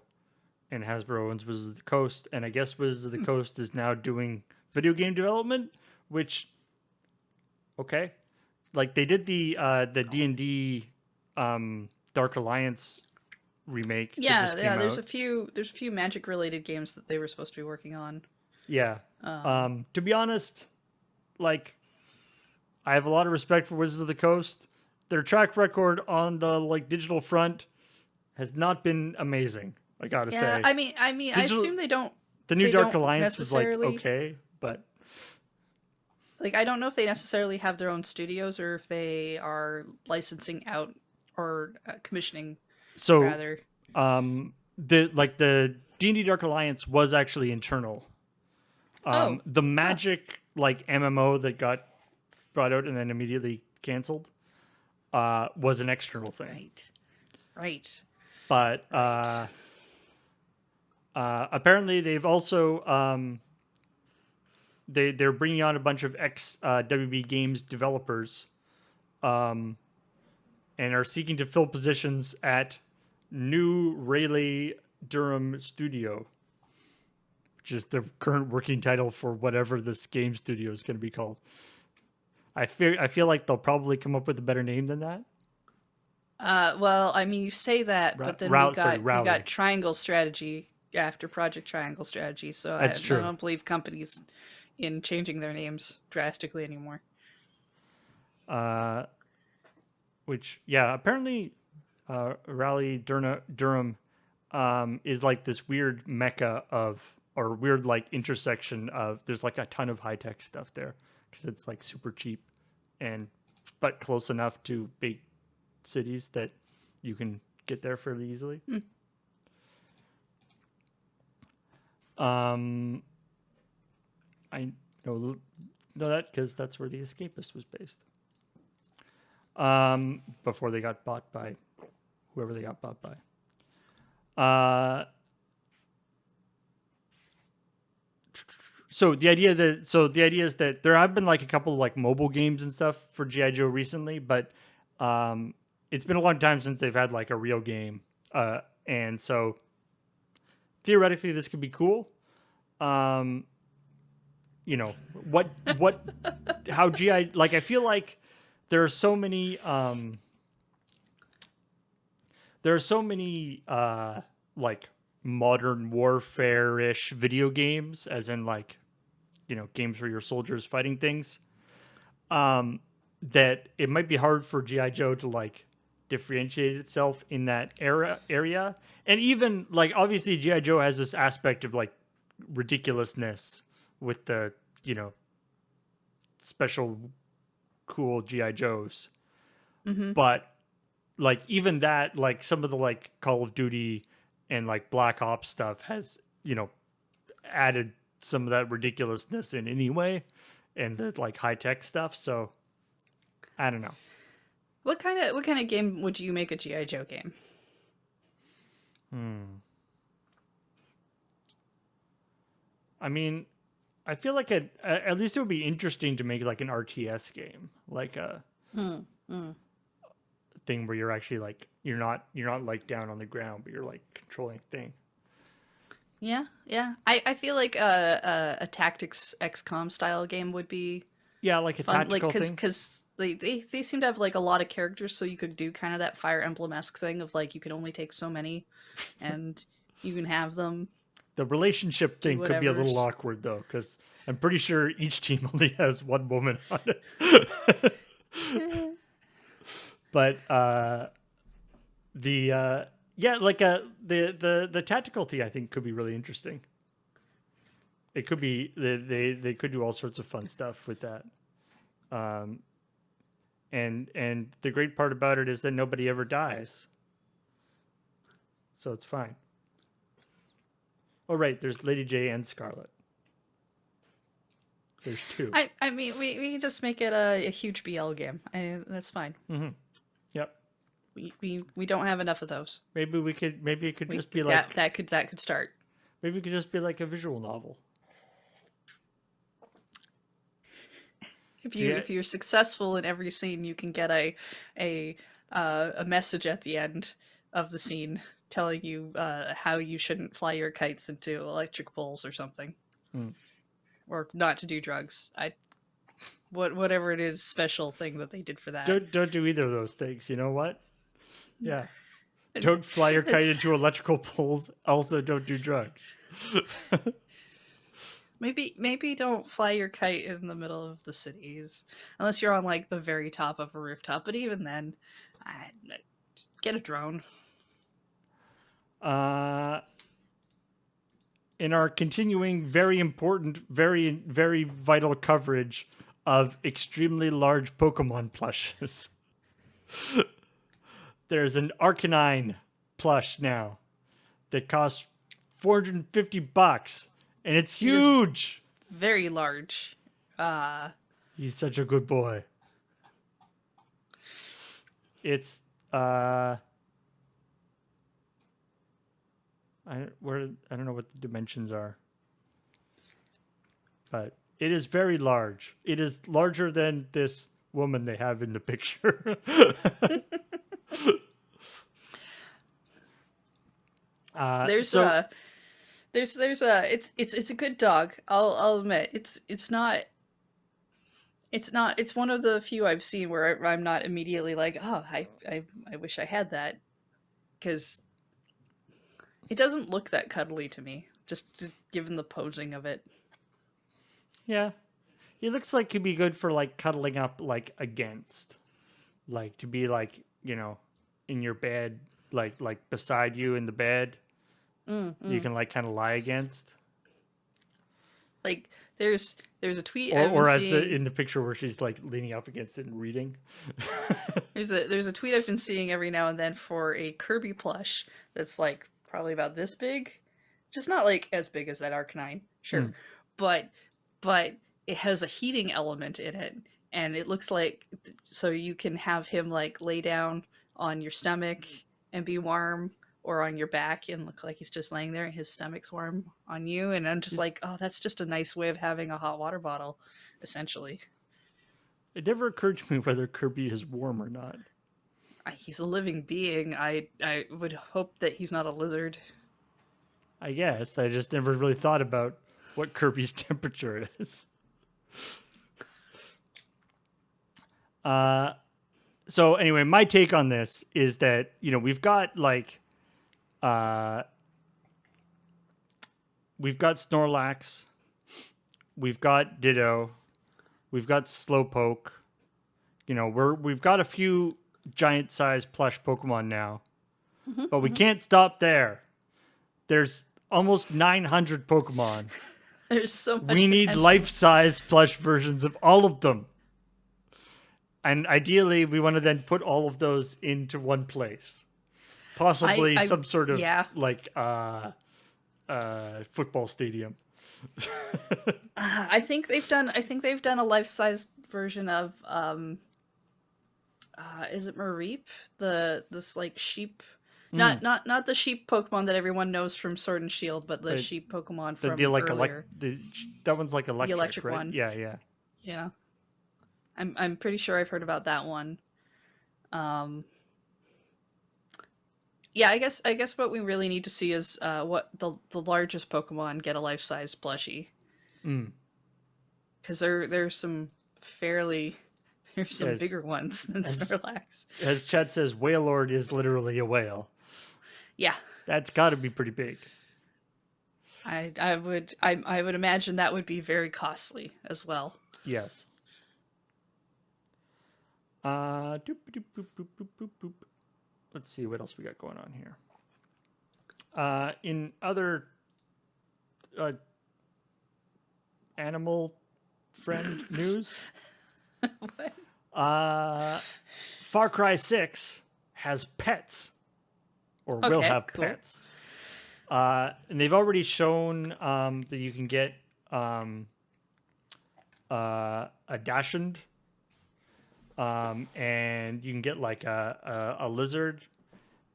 and Hasbro owns Wizards of the Coast, and I guess Wizards of the Coast is now doing video game development, which okay, like they did the D&D Dark Alliance remake that Yeah, just yeah. came out. There's a few magic related games that they were supposed to be working on. Yeah. To be honest, like I have a lot of respect for Wizards of the Coast. Their track record on the like digital front has not been amazing. I gotta Yeah, say, I digital assume the new they Dark don't Alliance was like necessarily okay, but like I don't know if they necessarily have their own studios or if they are licensing out or commissioning so rather. the D&D Dark Alliance was actually internal. Oh, The huh, Magic like MMO that got brought out and then immediately canceled was an external thing. right, right, But right. apparently they've also they're bringing on a bunch of ex WB Games developers, and are seeking to fill positions at New Rayleigh Durham Studio, which is the current working title for whatever this game studio is going to be called. I feel like they'll probably come up with a better name than that. Well, I mean, you say that, but then we Sorry, got Rowley. Triangle Strategy after Project Triangle Strategy, so I That's true. don't believe companies in changing their names drastically anymore. Uh, which yeah, apparently Raleigh Durham is like this weird mecca of or weird like intersection of there's like a ton of high tech stuff there because it's like super cheap and but close enough to big cities that you can get there fairly easily. Hmm. Um, I know that because that's where The Escapist was based. Before they got bought by whoever they got bought by. So the idea is that there have been like a couple of like mobile games and stuff for GI Joe recently, but it's been a long time since they've had like a real game, and so theoretically this could be cool. Um, you know what how GI like I feel like there are so many like modern warfare ish video games, as in like games where your soldiers fighting things. That it might be hard for GI Joe to like differentiate itself in that area, and even like obviously GI Joe has this aspect of like ridiculousness with the you know special cool GI Joes, Mm-hmm. but like even that like some of the like Call of Duty and like Black Ops stuff has added some of that ridiculousness in anyway, and the like high tech stuff. So I don't know. What kind of game would you make a GI Joe game? Hmm. I mean, I feel like at least it would be interesting to make like an RTS game, like a Mm, mm. thing where you're actually like you're not like down on the ground, but you're like controlling a thing. Yeah, yeah. I feel like a tactics XCOM style game would be Yeah, like a fun. Like tactical thing. because they seem to have like a lot of characters, so you could do kind of that Fire Emblem esque thing of like you can only take so many, and you can have them The relationship do thing could be a whatever. little awkward though, because I'm pretty sure each team only has one woman on it. Eh. But the yeah, like the tactical thing I think could be really interesting. It could be they could do all sorts of fun stuff with that. Um, and the great part about it is that nobody ever dies, so it's fine. Oh right, there's Lady J and Scarlet. There's two. I mean we can just make it a huge BL game. That's fine. Mm-hmm. Yep. We don't have enough of those. Maybe it could We just be that like that could start. maybe it could just be like a visual novel. Yeah. If you're successful in every scene, you can get a a message at the end of the scene telling you how you shouldn't fly your kites into electric poles or something, Mm. or not to do drugs. Whatever it is special thing that they did for that. Don't do either of those things. You know what? Yeah. It's Don't fly your kite it's into electrical poles. Also, don't do drugs. maybe don't fly your kite in the middle of the cities unless you're on like the very top of a rooftop. But even then, get a drone. Uh, in our continuing, very important, very vital coverage of extremely large Pokemon plushes, there's an Arcanine plush now that costs $450, and it's He is huge. very large. He's such a good boy. It's uh I don't know what the dimensions are, but it is very large. It is larger than this woman they have in the picture. There's So a there's a it's a good dog. I'll admit it's one of the few I've seen where I'm not immediately like, oh, I wish I had that, because It doesn't look that cuddly to me, just given the posing of it. Yeah, he looks like he'd be good for like cuddling up like against, like to be like in your bed, like beside you in the bed. Mm, You mm. can like kind of lie against, Like there's a tweet or I've been as the seeing. in the picture where she's like leaning up against it and reading. There's a tweet I've been seeing every now and then for a Kirby plush that's like probably about this big, just not like as big as that Arcanine, sure, Mm. but but it has a heating element in it, and it looks like so you can have him like lay down on your stomach and be warm, or on your back and look like he's just laying there and his stomach's warm on you. And I'm just He's, like, oh, that's just a nice way of having a hot water bottle, essentially. it never occurred to me whether Kirby is warm or not. He's a living being. I would hope that he's not a lizard. I guess I just never really thought about what Kirby's temperature is. Uh, so anyway, my take on this is that we've got like uh, we've got Snorlax, we've got Ditto, we've got Slowpoke. We've got a few giant sized plush Pokemon now, Hmm, but we hmm. can't stop there. There's almost 900 Pokemon. There's so We much need potential. life size plush versions of all of them. And ideally, we want to then put all of those into one place. Possibly I some sort of yeah. like football stadium. I think they've done a life size version of is it Mareep? This like sheep, Mm. not the sheep Pokemon that everyone knows from Sword and Shield, but the The sheep Pokemon the from like earlier, that one's like the electric, electric right? one. Yeah, yeah. Yeah. I'm pretty sure I've heard about that one. Um yeah, I guess what we really need to see is what the largest Pokemon get a life size plushie, Mm. because there's some fairly there's some As bigger ones than as Snorlax. as Chat says, Wailord is literally a whale. Yeah, That's got to be pretty big. I would imagine that would be very costly as well. Yes. Doop, doop, boop, boop, boop, boop, boop. Let's see what else we got going on here. In other uh, animal friend news, What? uh, Far Cry 6 has pets or will Okay, have cool. pets. And they've already shown that you can get a Dachshund, and you can get like a lizard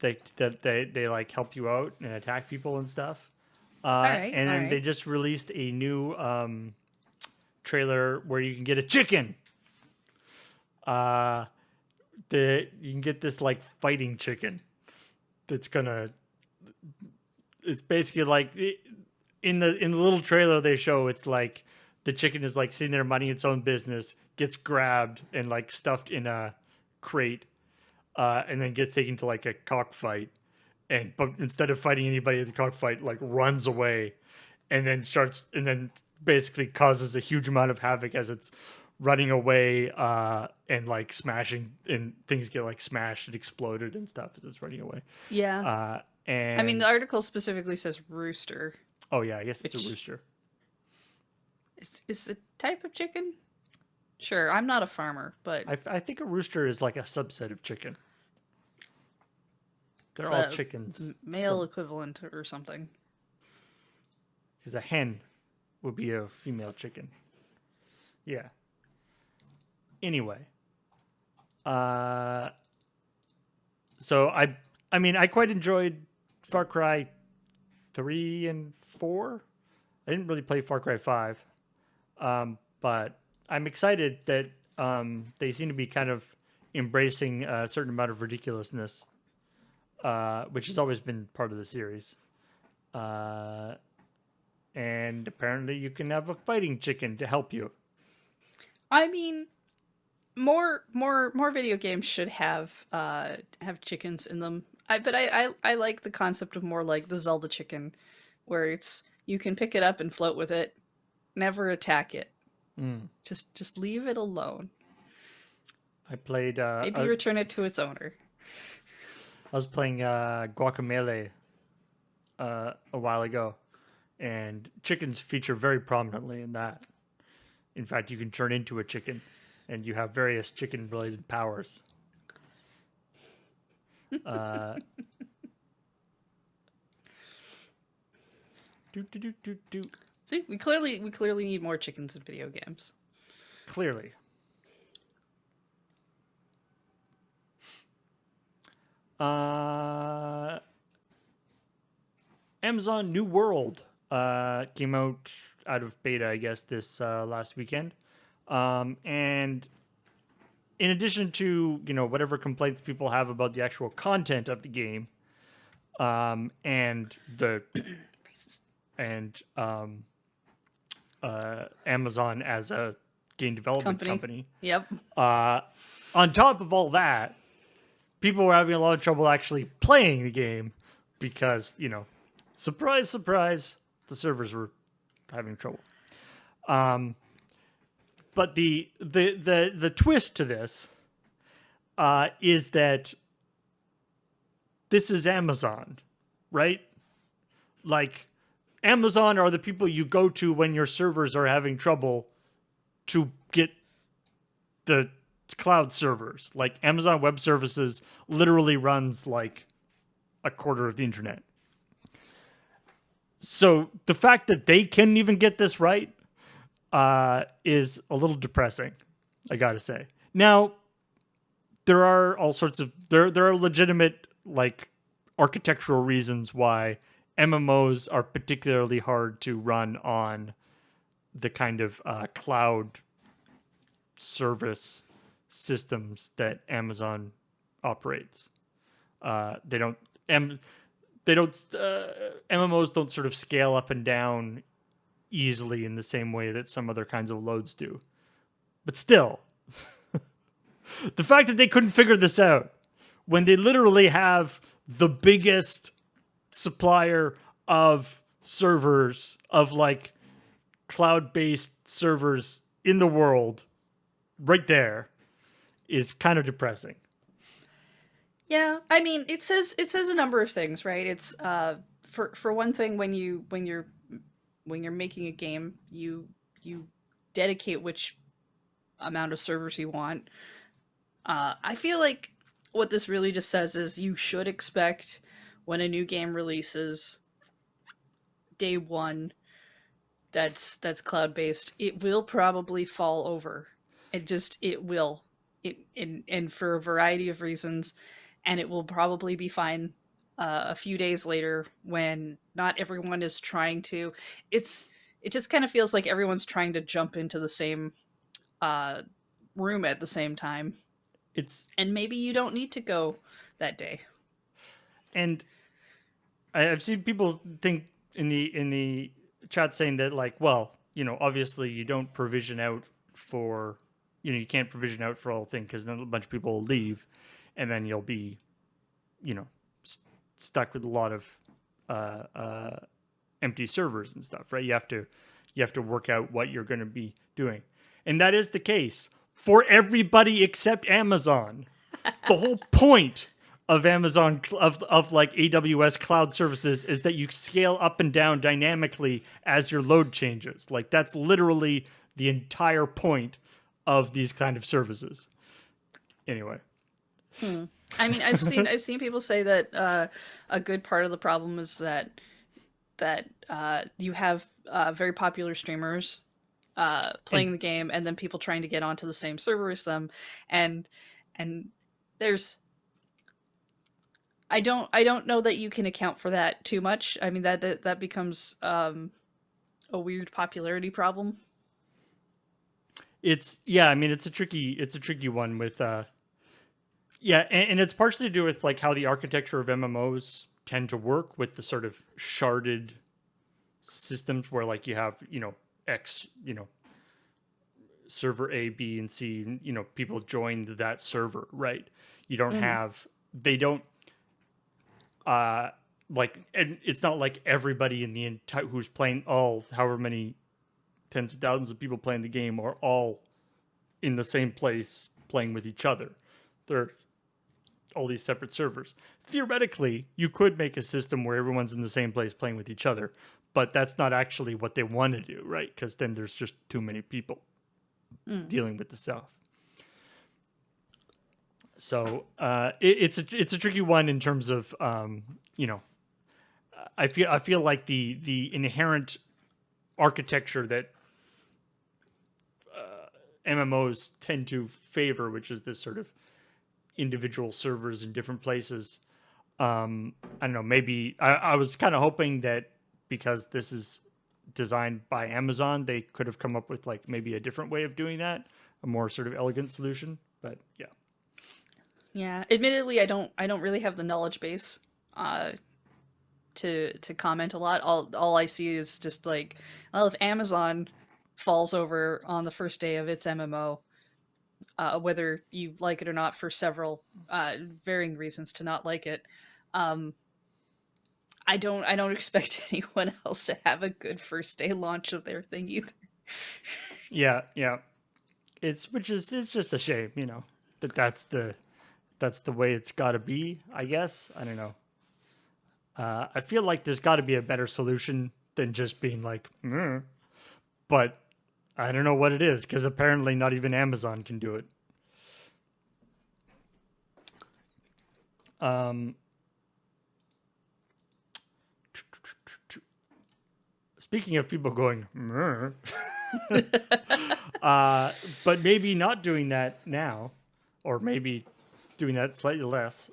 that they like help you out and attack people and stuff. All right, And all then they right. just released a new trailer where you can get a chicken. Uh, you can get this like fighting chicken that's gonna. It's basically like in the little trailer they show. It's like the chicken is like sitting there minding its own business, gets grabbed and like stuffed in a crate, and then gets taken to like a cockfight. But instead of fighting anybody at the cockfight, like runs away, and then basically causes a huge amount of havoc as it's running away, and like smashing, and things get like smashed and exploded and stuff as it's running away. Yeah. I mean, And the article specifically says rooster, oh yeah, I guess it's a which rooster. is a type of chicken. Sure, I'm not a farmer, but I think a rooster is like a subset of chicken. it's They're all a chickens. male equivalent or something. Because a hen would be a female chicken. Yeah. Anyway, uh, so I mean, I quite enjoyed Far Cry 3 and 4. I didn't really play Far Cry 5, but I'm excited that they seem to be kind of embracing a certain amount of ridiculousness, which has always been part of the series. Uh, and apparently, you can have a fighting chicken to help you. I mean, more video games should have chickens in them. I like the concept of more like the Zelda chicken, where it's you can pick it up and float with it, never attack it. Mm. Just leave it alone. I played. Maybe return it to its owner. I was playing Guacamelee a while ago, and chickens feature very prominently in that. In fact, you can turn into a chicken, and you have various chicken-related powers. Uh, do do do do do. See, we clearly need more chickens in video games. Clearly, uh, Amazon New World came out of beta, I guess, this last weekend, and in addition to whatever complaints people have about the actual content of the game, and the Racist. and Amazon as a game development company. Yep. On top of all that, people were having a lot of trouble actually playing the game because surprise, surprise, the servers were having trouble. But the twist to this is that this is Amazon, right? Like, Amazon are the people you go to when your servers are having trouble to get the cloud servers. Like, Amazon Web Services literally runs like a quarter of the internet. So the fact that they couldn't even get this right is a little depressing, I gotta say. Now, there are all sorts of there are legitimate like architectural reasons why MMOs are particularly hard to run on the kind of cloud service systems that Amazon operates. They don't MMOs don't sort of scale up and down easily in the same way that some other kinds of loads do. But still, the fact that they couldn't figure this out when they literally have the biggest supplier of servers, of like cloud-based servers in the world right there, is kind of depressing. Yeah, I mean, it says a number of things, right? It's for one thing, when you're making a game, you dedicate which amount of servers you want. I feel like what this really just says is you should expect when a new game releases day one that's cloud based, it will probably fall over. It will. And for a variety of reasons, and it will probably be fine a few days later when not everyone is trying to. It's it just kind of feels like everyone's trying to jump into the same uh, room at the same time, It's and maybe you don't need to go that day. and I've seen people think in the chat saying that, like, well, obviously you don't provision out for, you can't provision out for all things because then a bunch of people will leave, and then you'll be, you know, stuck with a lot of empty servers and stuff, right? You have to work out what you're going to be doing, and that is the case for everybody except Amazon. The whole point of Amazon of like AWS cloud services is that you scale up and down dynamically as your load changes. Like, that's literally the entire point of these kind of services. Anyway, I mean, I've seen people say that a good part of the problem is that you have very popular streamers playing and the game, and then people trying to get onto the same server as them, and and there's I don't know that you can account for that too much. I mean that becomes a weird popularity problem. it's yeah, I mean it's a tricky one with yeah, and it's partially to do with like how the architecture of MMOs tend to work with the sort of sharded systems where like you have X server A, B, and C, and, people joined that server, right? You don't Hmm. have, they don't, uh, like, and it's not like everybody in the entire who's playing, all however many tens of thousands of people playing the game are all in the same place playing with each other. They're all these separate servers. Theoretically, you could make a system where everyone's in the same place playing with each other, but that's not actually what they want to do, right? Because then there's just too many people dealing with the stuff. So it's a tricky one in terms of you know, I feel like the inherent architecture that MMOs tend to favor, which is this sort of individual servers in different places. I don't know. Maybe I was kind of hoping that because this is designed by Amazon, they could have come up with like maybe a different way of doing that, a more sort of elegant solution. But yeah, Yeah, admittedly, I don't really have the knowledge base uh, to comment a lot. All I see is just like, well, if Amazon falls over on the first day of its MMO, whether you like it or not, for several varying reasons to not like it, um, I don't expect anyone else to have a good first day launch of their thing either. yeah. It's which is it's just a shame, you know, that that's the way it's got to be. I guess I don't know. I feel like there's got to be a better solution than just being like, "Meh," but I don't know what it is because apparently not even Amazon can do it. Um, Speaking of people going, "Meh," but maybe not doing that now, or maybe doing that slightly less.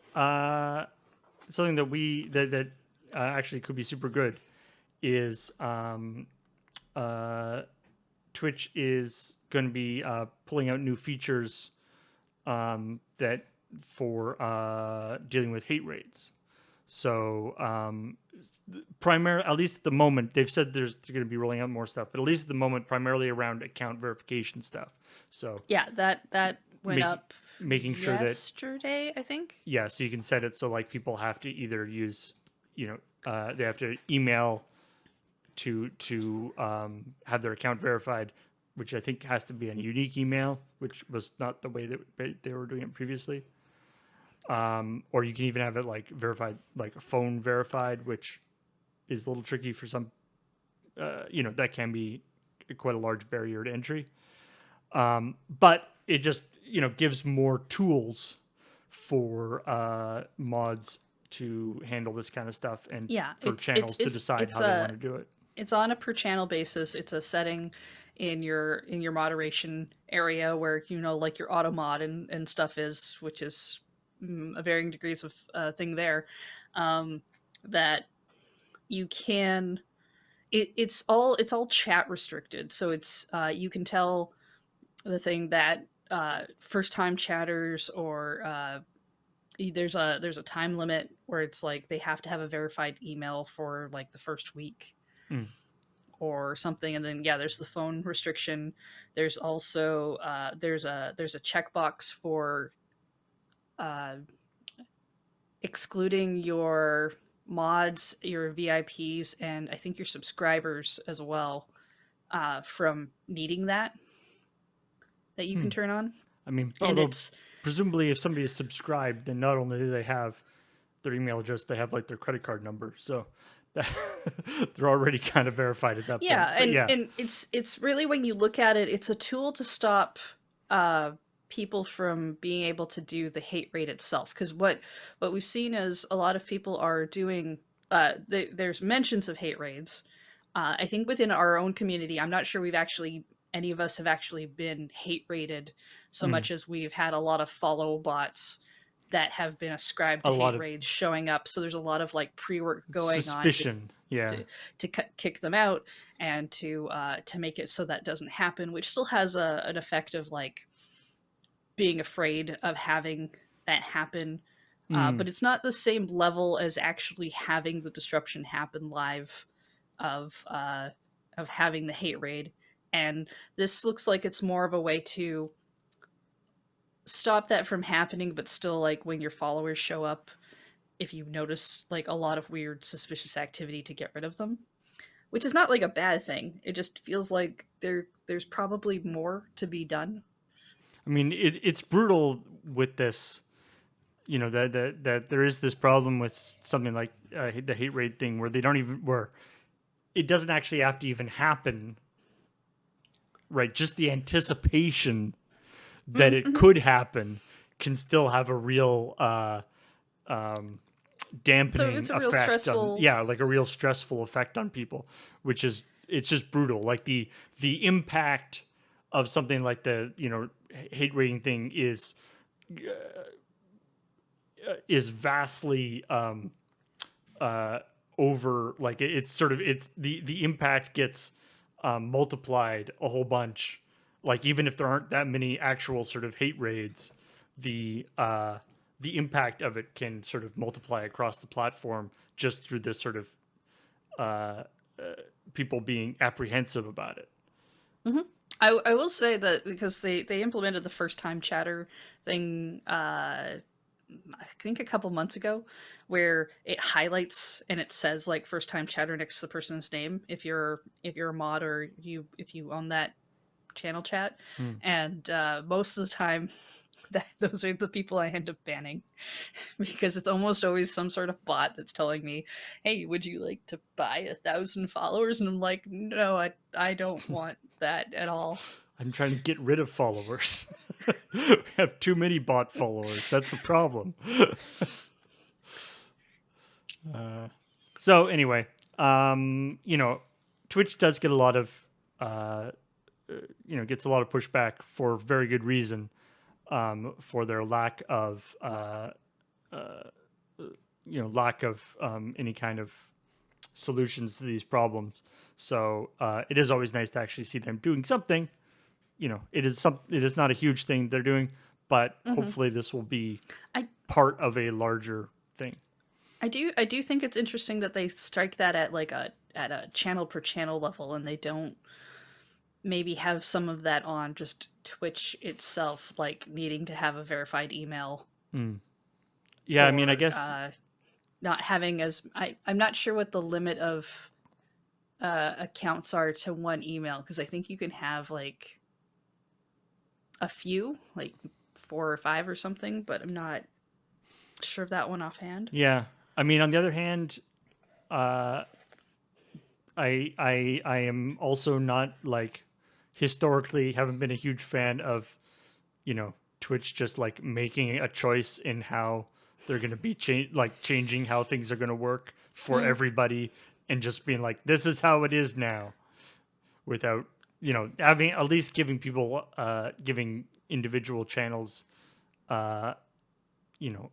Something that actually could be super good is uh, Twitch is going to be pulling out new features that for dealing with hate raids. So, at least at the moment, they've said they're going to be rolling out more stuff, but at least at the moment, primarily around account verification stuff. So, Yeah, that went making up making sure that yesterday, I think. yeah, so you can set it so like people have to either use, you know, they have to email to have their account verified, which I think has to be a unique email, which was not the way that they were doing it previously. Or you can even have it like verified, like phone verified, which is a little tricky for some. You know, that can be quite a large barrier to entry. But it just gives more tools for mods to handle this kind of stuff and Yeah, for channels to decide how they want to do it. it's on a per channel basis. It's a setting in your moderation area where like your auto mod and stuff is, which is a varying degrees of thing there. Um, that you can it's all chat restricted, so it's you can tell the thing that first time chatters or there's a time limit where it's like they have to have a verified email for like the first week Mm. or something. And then yeah, there's the phone restriction. There's also there's a checkbox for uh, excluding your mods, your VIPs, and I think your subscribers as well from needing that you can Hmm. turn on. I mean, And although it's presumably if somebody is subscribed, then not only do they have their email address, they have like their credit card number. So that, they're already kind of verified at that point. Yeah, But and yeah, and it's really, when you look at it, it's a tool to stop uh people from being able to do the hate rate itself. Because what we've seen is a lot of people are doing there's mentions of hate raids. I think within our own community, I'm not sure we've actually any of us have actually been hate raided so mm, much as we've had a lot of follow bots that have been ascribed a to lot hate of raids showing up. So there's a lot of like pre-work going on suspicion. Yeah. to kick them out and to make it so that doesn't happen, which still has an effect of like being afraid of having that happen. Mm, But it's not the same level as actually having the disruption happen live of uh, of having the hate raid. And this looks like it's more of a way to stop that from happening, but still, like, when your followers show up, if you notice like a lot of weird suspicious activity to get rid of them, which is not like a bad thing. It just feels like there's probably more to be done. I mean, it's brutal with this. You know that there is this problem with something like the hate rate thing, where they don't even where it doesn't actually have to even happen, right? Just the anticipation that it Mm-hmm. could happen can still have a real So dampening it's a real effect on, stressful. yeah, like a real stressful effect on people, which is, it's just brutal. Like the impact of something like the, hate rating thing is vastly over, like it's sort of, it's the impact gets multiplied a whole bunch. Like even if there aren't that many actual sort of hate raids, the impact of it can sort of multiply across the platform just through this sort of people being apprehensive about it. Mhm. I will say that because they implemented the first time chatter thing, I think a couple months ago, where it highlights and it says like first time chatter next to the person's name if you're a mod or if you own that channel chat, Hmm. and most of the time that those are the people I end up banning because it's almost always some sort of bot that's telling me, "Hey, would you like to buy 1,000 followers?" And I'm like, "No, I don't want that at all." I'm trying to get rid of followers. We have too many bot followers. That's the problem. So anyway, Twitch does get a lot of, uh, gets a lot of pushback for very good reason, for their lack of, lack of any kind of solutions to these problems. So it is always nice to actually see them doing something. It is not a huge thing they're doing, but Hmm. hopefully this will be I part of a larger thing. I do think it's interesting that they strike that at like a channel per channel level, and they don't maybe have some of that on just Twitch itself, like needing to have a verified email Mm. Yeah, I mean, I or guess, not having as I'm not sure what the limit of accounts are to one email because I think you can have like a few, like 4 or 5 or something, but I'm not sure of that one offhand. yeah. I mean, on the other hand, uh, I am also not like, historically haven't been a huge fan of, Twitch just like making a choice in how they're going to be changing how things are going to work for Mm, everybody, and just being like, this is how it is now, without, having at least giving people, giving individual channels, uh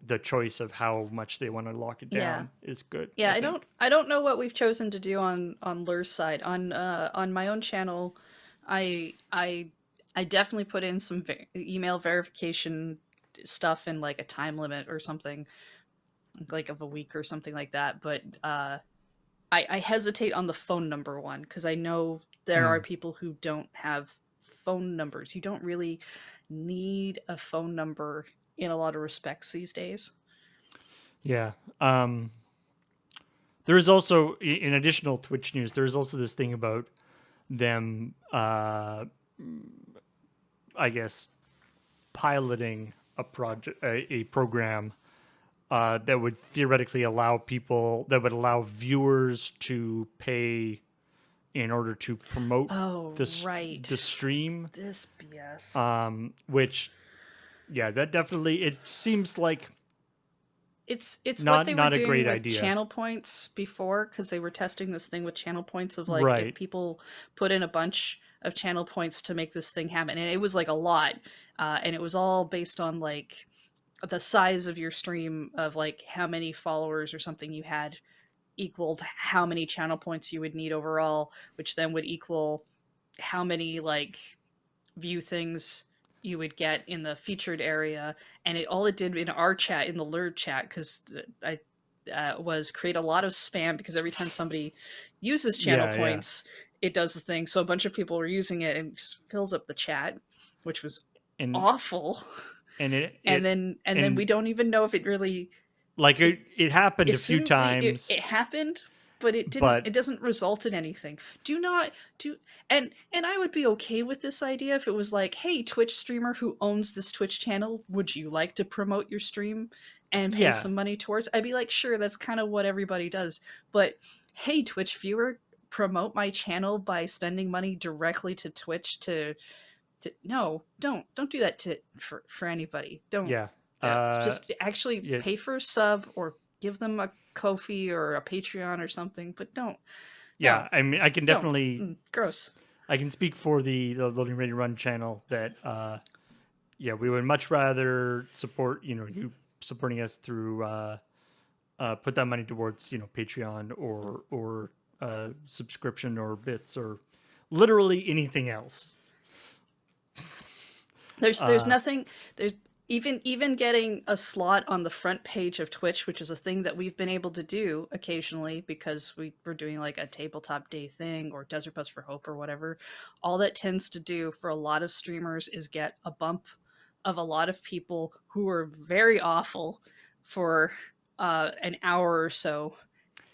the choice of how much they want to lock it yeah. down is good, Yeah, I I think. don't know what we've chosen to do on Lur's side. On my own channel, I definitely put in some email verification stuff in like a time limit or something, like of a week or something like that. But I hesitate on the phone number one because I know there are Mm, people who don't have phone numbers. You don't really need a phone number in a lot of respects these days. yeah. There is also, in additional Twitch news, there's also this thing about them, I guess, piloting a project, a program, that would theoretically allow people, that would allow viewers to pay in order to promote Oh, the right. stream. This BS. Which, yeah, that definitely, it seems like It's what not they were not a doing great with idea. channel points before because they were testing this thing with channel points of like if Right. people put in a bunch of channel points to make this thing happen, and it was like a lot, and it was all based on like the size of your stream of like how many followers or something you had equaled how many channel points you would need overall, which then would equal how many like view things you would get in the featured area. And it all it did in our chat, in the Lurd chat, because I was create a lot of spam because every time somebody uses channel Yeah, yeah. points, it does the thing. So a bunch of people were using it and it just fills up the chat, which was And awful. and And then we and don't even know if it really Like it happened a few Assumedly times, it happened, but it didn't, but it doesn't result in anything. Do not do and I would be okay with this idea if it was like, hey, Twitch streamer who owns this Twitch channel, would you like to promote your stream and pay yeah, some money towards? I'd be like, sure, that's kind of what everybody does. But hey, Twitch viewer, promote my channel by spending money directly to Twitch no, don't do that to for anybody. yeah, Don't. uh, Just actually yeah. pay for a sub or give them a Ko-fi or a Patreon or something, but don't. Yeah, No, I mean, I can don't. definitely, Gross. I can speak for the Loading Ready Run channel that, yeah, we would much rather support, you supporting us through, put that money towards, Patreon or subscription or bits or literally anything else. There's nothing there's even getting a slot on the front page of Twitch, which is a thing that we've been able to do occasionally because we're doing like a tabletop day thing or Desert Bus for Hope or whatever. All that tends to do for a lot of streamers is get a bump of a lot of people who are very awful for an hour or so,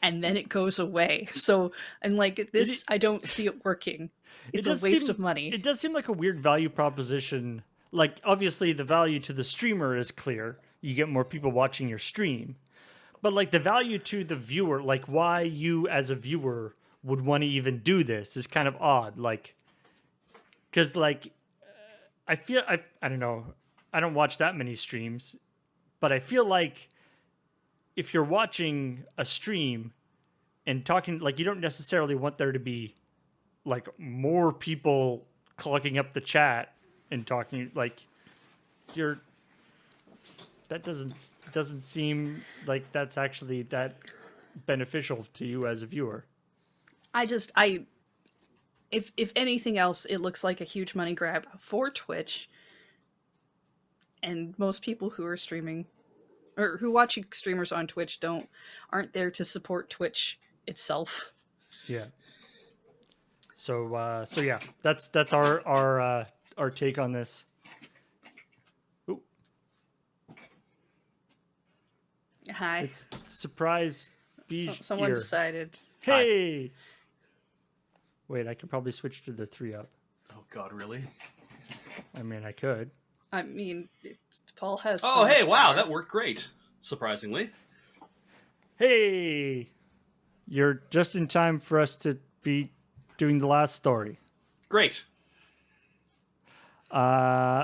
and then it goes away. So, and like It this, I don't see it working. it It's a does waste of seem money. it does seem like a weird value proposition. Like obviously the value to the streamer is clear. You get more people watching your stream. But like the value to the viewer, like why you as a viewer would want to even do this is kind of odd. Like cuz like I don't know. I don't watch that many streams, but I feel like if you're watching a stream and talking like you don't necessarily want there to be like more people clogging up the chat and talking like you're that doesn't seem like that's actually that beneficial to you as a viewer. I if anything else, it looks like a huge money grab for Twitch, and most people who are streaming or who watch streamers on Twitch aren't there to support Twitch itself. Yeah. So yeah, that's our take on this. Ooh, Hi. it's surprise beige Someone ear. decided. Hi. Hey. Wait, I could probably switch to the 3-up. Oh God, really? I mean, I could. I mean, Paul has. Oh, so hey, much wow, power. that worked great. Surprisingly. Hey, you're just in time for us to be doing the last story. Great.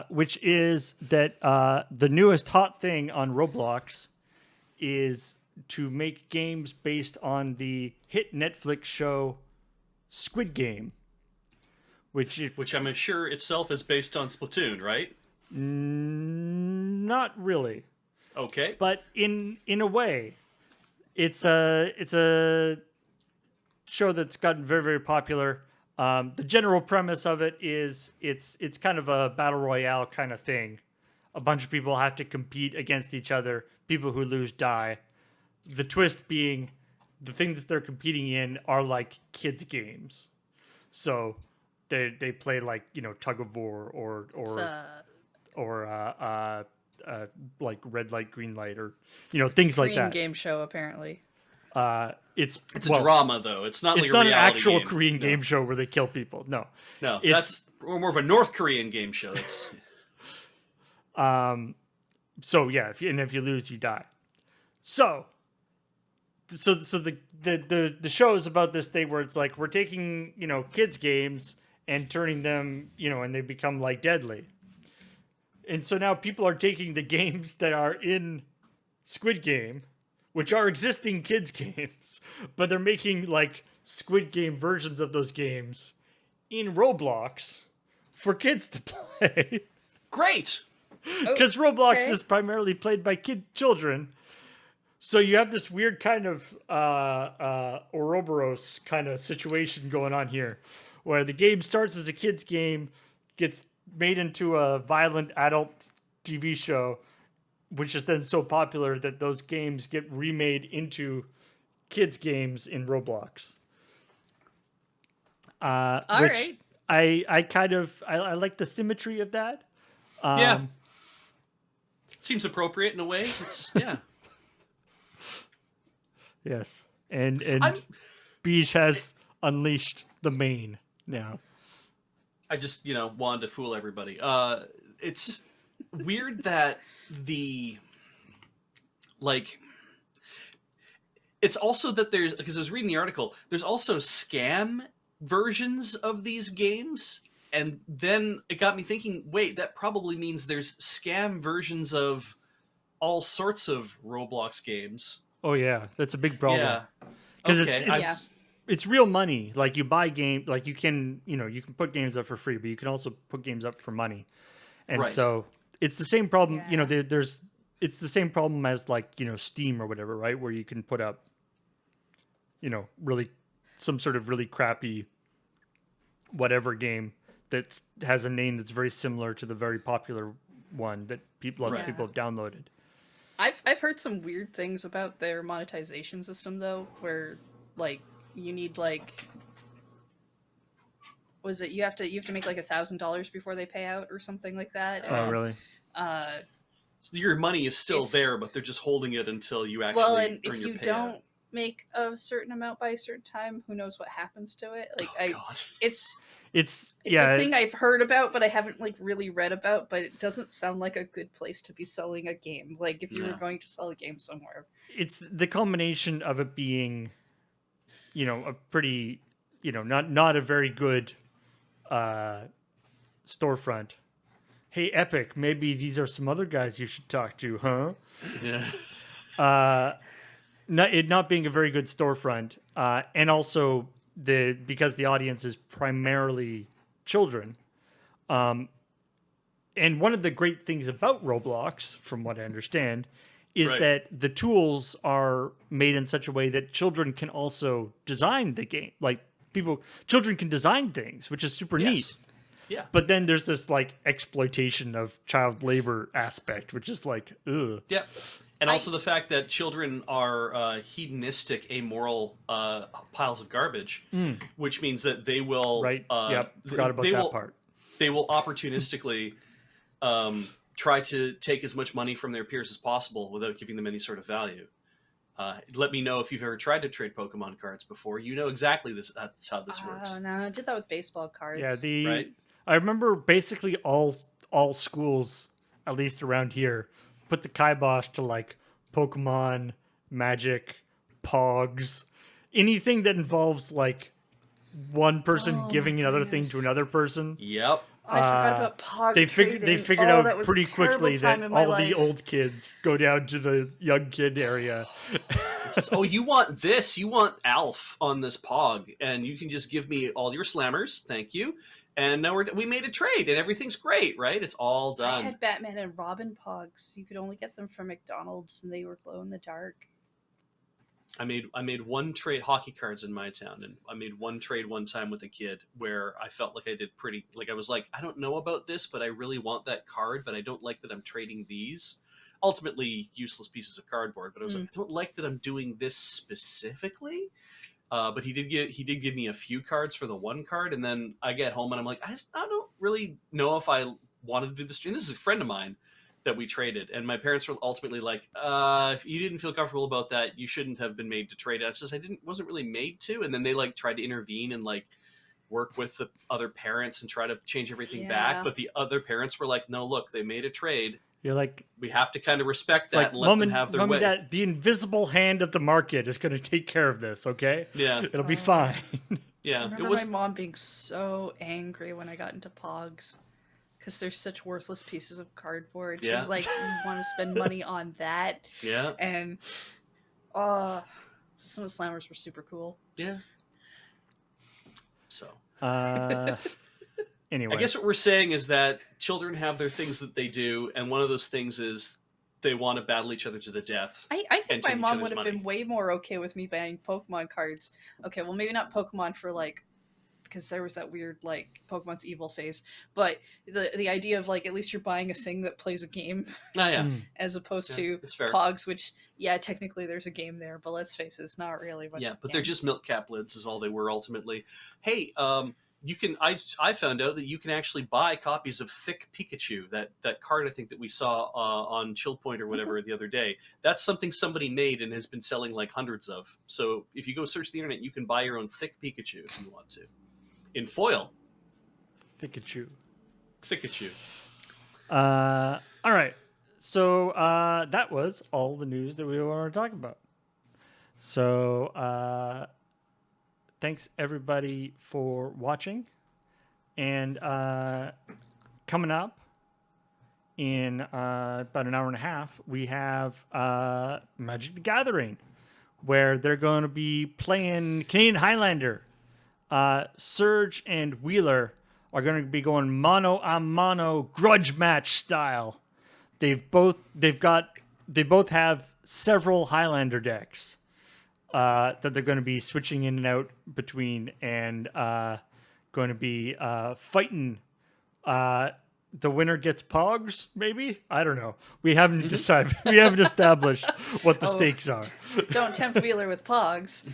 Which is that the newest hot thing on Roblox is to make games based on the hit Netflix show Squid Game, which I'm sure itself is based on Splatoon, right? not really, Okay. but in a way, it's a show that's gotten very very popular. The general premise of it is it's kind of a battle royale kind of thing. A bunch of people have to compete against each other. People who lose die. The twist being the things they're competing in are like kids games. So they play like tug of war It's or like red light green light or things like Korean that. game show apparently. It's It's a drama, though. It's not like It's a not an reality actual game. Korean No. game show where they kill people. No, No, it's that's more of a North Korean game show. That's so yeah. If you lose, you die. So the show is about this thing where it's like we're taking kids games and turning them and they become like deadly. And so now people are taking the games that are in Squid Game, which are existing kids games, but they're making like Squid Game versions of those games in Roblox for kids to play. great. Because Roblox Okay. is primarily played by children. So you have this weird kind of Ouroboros kind of situation going on here, where the game starts as a kid's game, gets made into a violent adult TV show, which is then so popular that those games get remade into kids games in Roblox. All Which right. I like the symmetry of that. Yeah. Seems appropriate in a way. It's, yeah. Yes, and I'm Beach has unleashed the main now. I just, wanted to fool everybody. It's weird that the like it's also that there's, because I was reading the article, there's also scam versions of these games, and then it got me thinking, wait, that probably means there's scam versions of all sorts of Roblox games. Oh yeah, that's a big problem Yeah. because it's Okay. Yeah. it's it's real money. Like you buy game, like you can put games up for free, but you can also put games up for money. And Right. so it's the same problem. Yeah. There's it's the same problem as like Steam or whatever, right? Where you can put up really some sort of really crappy whatever game that has a name that's very similar to the very popular one that lots of Right. people have downloaded. I've heard some weird things about their monetization system though, where like you need like was it you have to make like $1,000 before they pay out or something like that. Oh, Oh. really? Uh, So your money is still It's- there, but they're just holding it until you actually well, and earn if your you payout. don't make a certain amount by a certain time, who knows what happens to it? Like Oh, God. it's It's it's yeah. a thing I've heard about, but I haven't like really read about. But it doesn't sound like a good place to be selling a game. Like if you were No. going to sell a game somewhere. It's the combination of it being, a pretty, not a very good uh, storefront. Hey, Epic, maybe these are some other guys you should talk to, huh? Yeah. It not being a very good storefront, and also because the audience is primarily children. And one of the great things about Roblox, from what I understand, is Right. that the tools are made in such a way that children can also design the game. Like children can design things, which is super neat. Yes. Yeah. But then there's this like exploitation of child labor aspect, which is like, ugh. Yep. And also the fact that children are hedonistic, amoral piles of garbage, which means that they will Right? Yep. Forgot about they that will part. they will opportunistically try to take as much money from their peers as possible without giving them any sort of value. Let me know if you've ever tried to trade Pokemon cards before. You know exactly that's how this works. Oh no, I did that with baseball cards. Yeah, Right. I remember basically all schools, at least around here, put the kibosh to like Pokemon, Magic, Pogs, anything that involves like one person Oh, giving my another thing to goodness. another person. Yep. I forgot about Pog They trading. figured Oh, out that was pretty a terrible quickly time that in my all the life. old kids go down to the young kid area. Oh, you want this? You want Alf on this Pog, and you can just give me all your slammers, thank you. And now we made a trade, and everything's great, right? It's all I done. had Batman and Robin Pogs. You could only get them from McDonald's, and they were glow in the dark. I made one trade, hockey cards in my town, and I made one trade one time with a kid where I felt like I did pretty. Like I was like, I don't know about this, but I really want that card, but I don't like that I'm trading these. Ultimately, useless pieces of cardboard. But I was like, I don't like that I'm doing this specifically. But he did give me a few cards for the one card, and then I get home and I'm like, I don't really know if I wanted to do this. And this is a friend of mine that we traded, and my parents were ultimately like, if you didn't feel comfortable about that, you shouldn't have been made to trade it. It's just wasn't really made to. And then they like tried to intervene and like work with the other parents and try to change everything back. Yeah. But the other parents were like, no, look, they made a trade. You're like, We have to kind of respect it's that like, and let them have their Mom way. and Dad, the invisible hand of the market is going to take care of this, okay? Yeah, It'll be Oh. fine. I yeah. remember my mom being so angry when I got into Pogs. Because they're such worthless pieces of cardboard. She Yeah. was like, you want to spend money on that? Yeah, And some of the slammers were super cool. yeah. So Anyway, I guess what we're saying is that children have their things that they do, and one of those things is they want to battle each other to the death. I And think take my each mom other's would have money. been way more okay with me buying Pokemon cards. Okay, well maybe not Pokemon for like because there was that weird like Pokemon's evil phase, but the idea of like at least you're buying a thing that plays a game Oh yeah, as opposed Yeah, to it's fair. Pogs, which yeah technically there's a game there, but let's face it, it's not really much. Yeah, of a but they're game. just milk cap lids is all they were ultimately. Hey, you can. I found out that you can actually buy copies of Thick Pikachu, that card I think that we saw on ChillPoint or whatever the other day. That's something somebody made and has been selling like hundreds of. So if you go search the internet, you can buy your own Thick Pikachu if you want to, in foil. Pikachu. Pikachu. All right. So that was all the news that we want to talk about. So thanks everybody for watching. And coming up in about an hour and a half, we have Magic the Gathering, where they're going to be playing Canadian Highlander. Surge and Wheeler are going to be going mano a mano grudge match style. They both have several Highlander decks that they're going to be switching in and out between, and going to be fighting. The winner gets pogs, maybe? I don't know. We haven't decided. We haven't established what the stakes are. Don't tempt Wheeler with pogs.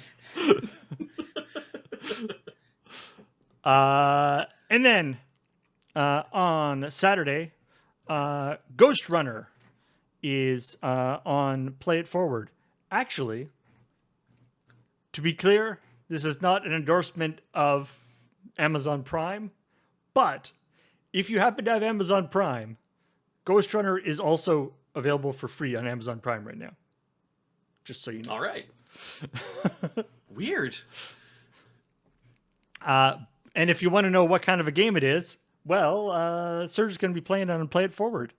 And then on Saturday, Ghost Runner is on Play It Forward. Actually, to be clear, this is not an endorsement of Amazon Prime, but if you happen to have Amazon Prime, Ghost Runner is also available for free on Amazon Prime right now. Just so you know. All right. Weird. And if you want to know what kind of a game it is, well, Serge is going to be playing on Play It Forward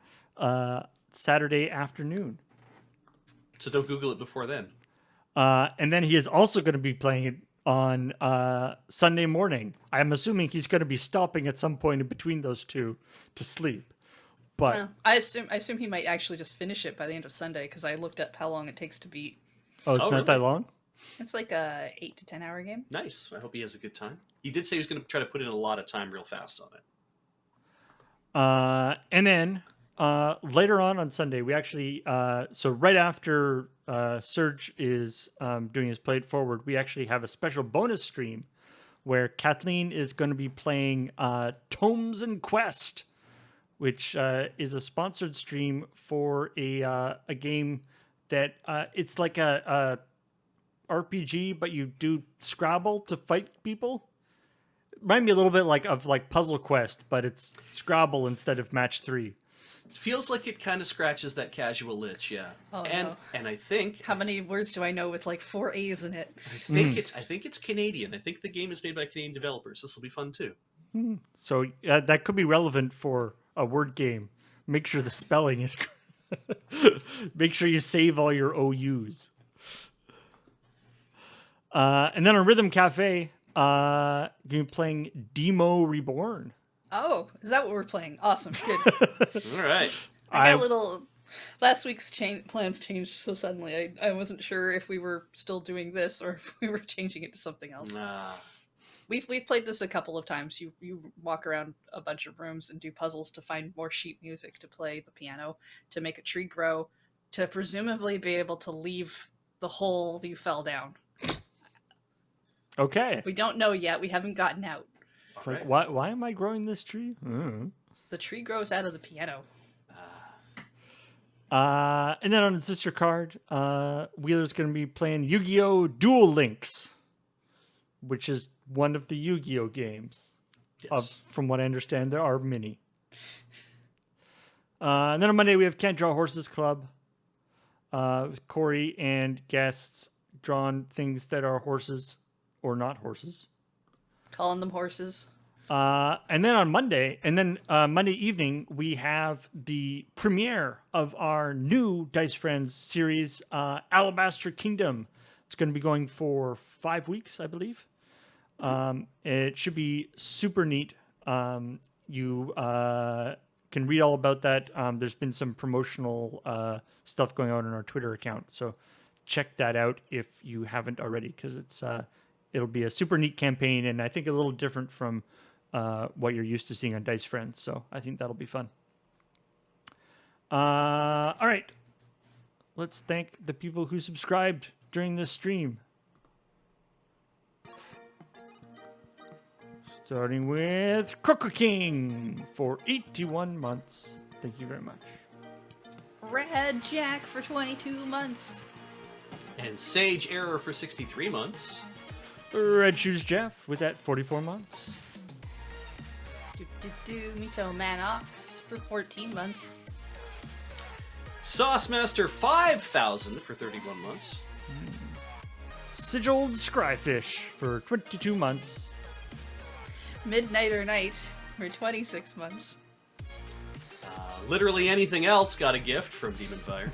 Saturday afternoon. So don't Google it before then. And then he is also going to be playing it on Sunday morning. I'm assuming he's going to be stopping at some point in between those two to sleep. But I assume he might actually just finish it by the end of Sunday, because I looked up how long it takes to beat. it's not really? that long? It's like a 8 to 10 hour game. Nice. I hope he has a good time. He did say he was going to try to put in a lot of time real fast on it. And then later on Sunday, we actually, so right after Serge is doing his Play It Forward, we actually have a special bonus stream where Kathleen is going to be playing Tomes and Quest, which is a sponsored stream for a game that it's like a RPG, but you do Scrabble to fight people. Remind me a little bit of Puzzle Quest, but it's Scrabble instead of Match 3. It feels like it kind of scratches that casual itch, yeah. Oh, and no. and I think How many words do I know with like 4 A's in it? I think it's Canadian. I think the game is made by Canadian developers. This will be fun too. So that could be relevant for a word game. Make sure the spelling is. Make sure you save all your OUs. And then on Rhythm Cafe, you're gonna be playing Demo Reborn. Oh, is that what we're playing? Awesome, good. All right. I got a little. Last week's plans changed so suddenly. I wasn't sure if we were still doing this or if we were changing it to something else. We've played this a couple of times. You walk around a bunch of rooms and do puzzles to find more sheet music to play the piano, to make a tree grow, to presumably be able to leave the hole you fell down. Okay. We don't know yet. We haven't gotten out. It's like, why am I growing this tree? The tree grows out of the piano. And then on the sister card, Wheeler's going to be playing Yu-Gi-Oh! Duel Links, which is one of the Yu-Gi-Oh! Games. Yes. From what I understand, there are many. And then on Monday, we have Can't Draw Horses Club with Corey and guests drawing things that are horses or not horses. Calling them horses. And then on Monday, Monday evening, we have the premiere of our new Dice Friends series, Alabaster Kingdom. It's going to be going for 5 weeks, I believe. It should be super neat. You can read all about that. There's been some promotional stuff going on our Twitter account, so check that out if you haven't already, because it'll be a super neat campaign, and I think a little different from what you're used to seeing on Dice Friends. So I think that'll be fun. All right. Let's thank the people who subscribed during this stream. Starting with Crocker King for 81 months. Thank you very much. Red Jack for 22 months. And Sage Error for 63 months. Red Shoes Jeff with that 44 months. Mito Manox for 14 months. Sauce Master 5000 for 31 months. Sigiled Scryfish for 22 months. Midnighter Night for 26 months. Literally anything else got a gift from Demon Fire.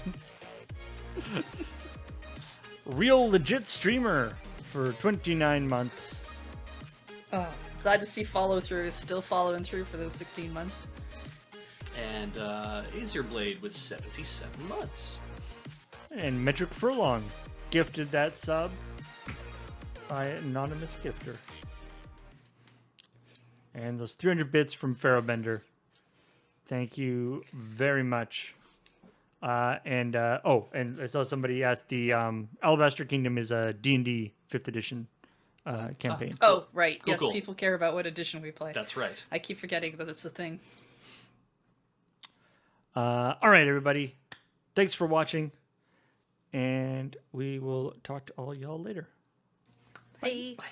Real Legit Streamer for 29 months. Oh, glad to see follow through is still following through for those 16 months. And Azer Blade with 77 months. And Metric Furlong gifted that sub by anonymous gifter. And those 300 bits from Pharaohbender. Thank you very much. And I saw somebody asked the Alabaster Kingdom is a D&D 5th edition campaign. Oh, right. Cool, yes, cool. people care about what edition we play. That's right. I keep forgetting that it's a thing. All right, everybody. Thanks for watching. And we will talk to all y'all later. Hey. Bye.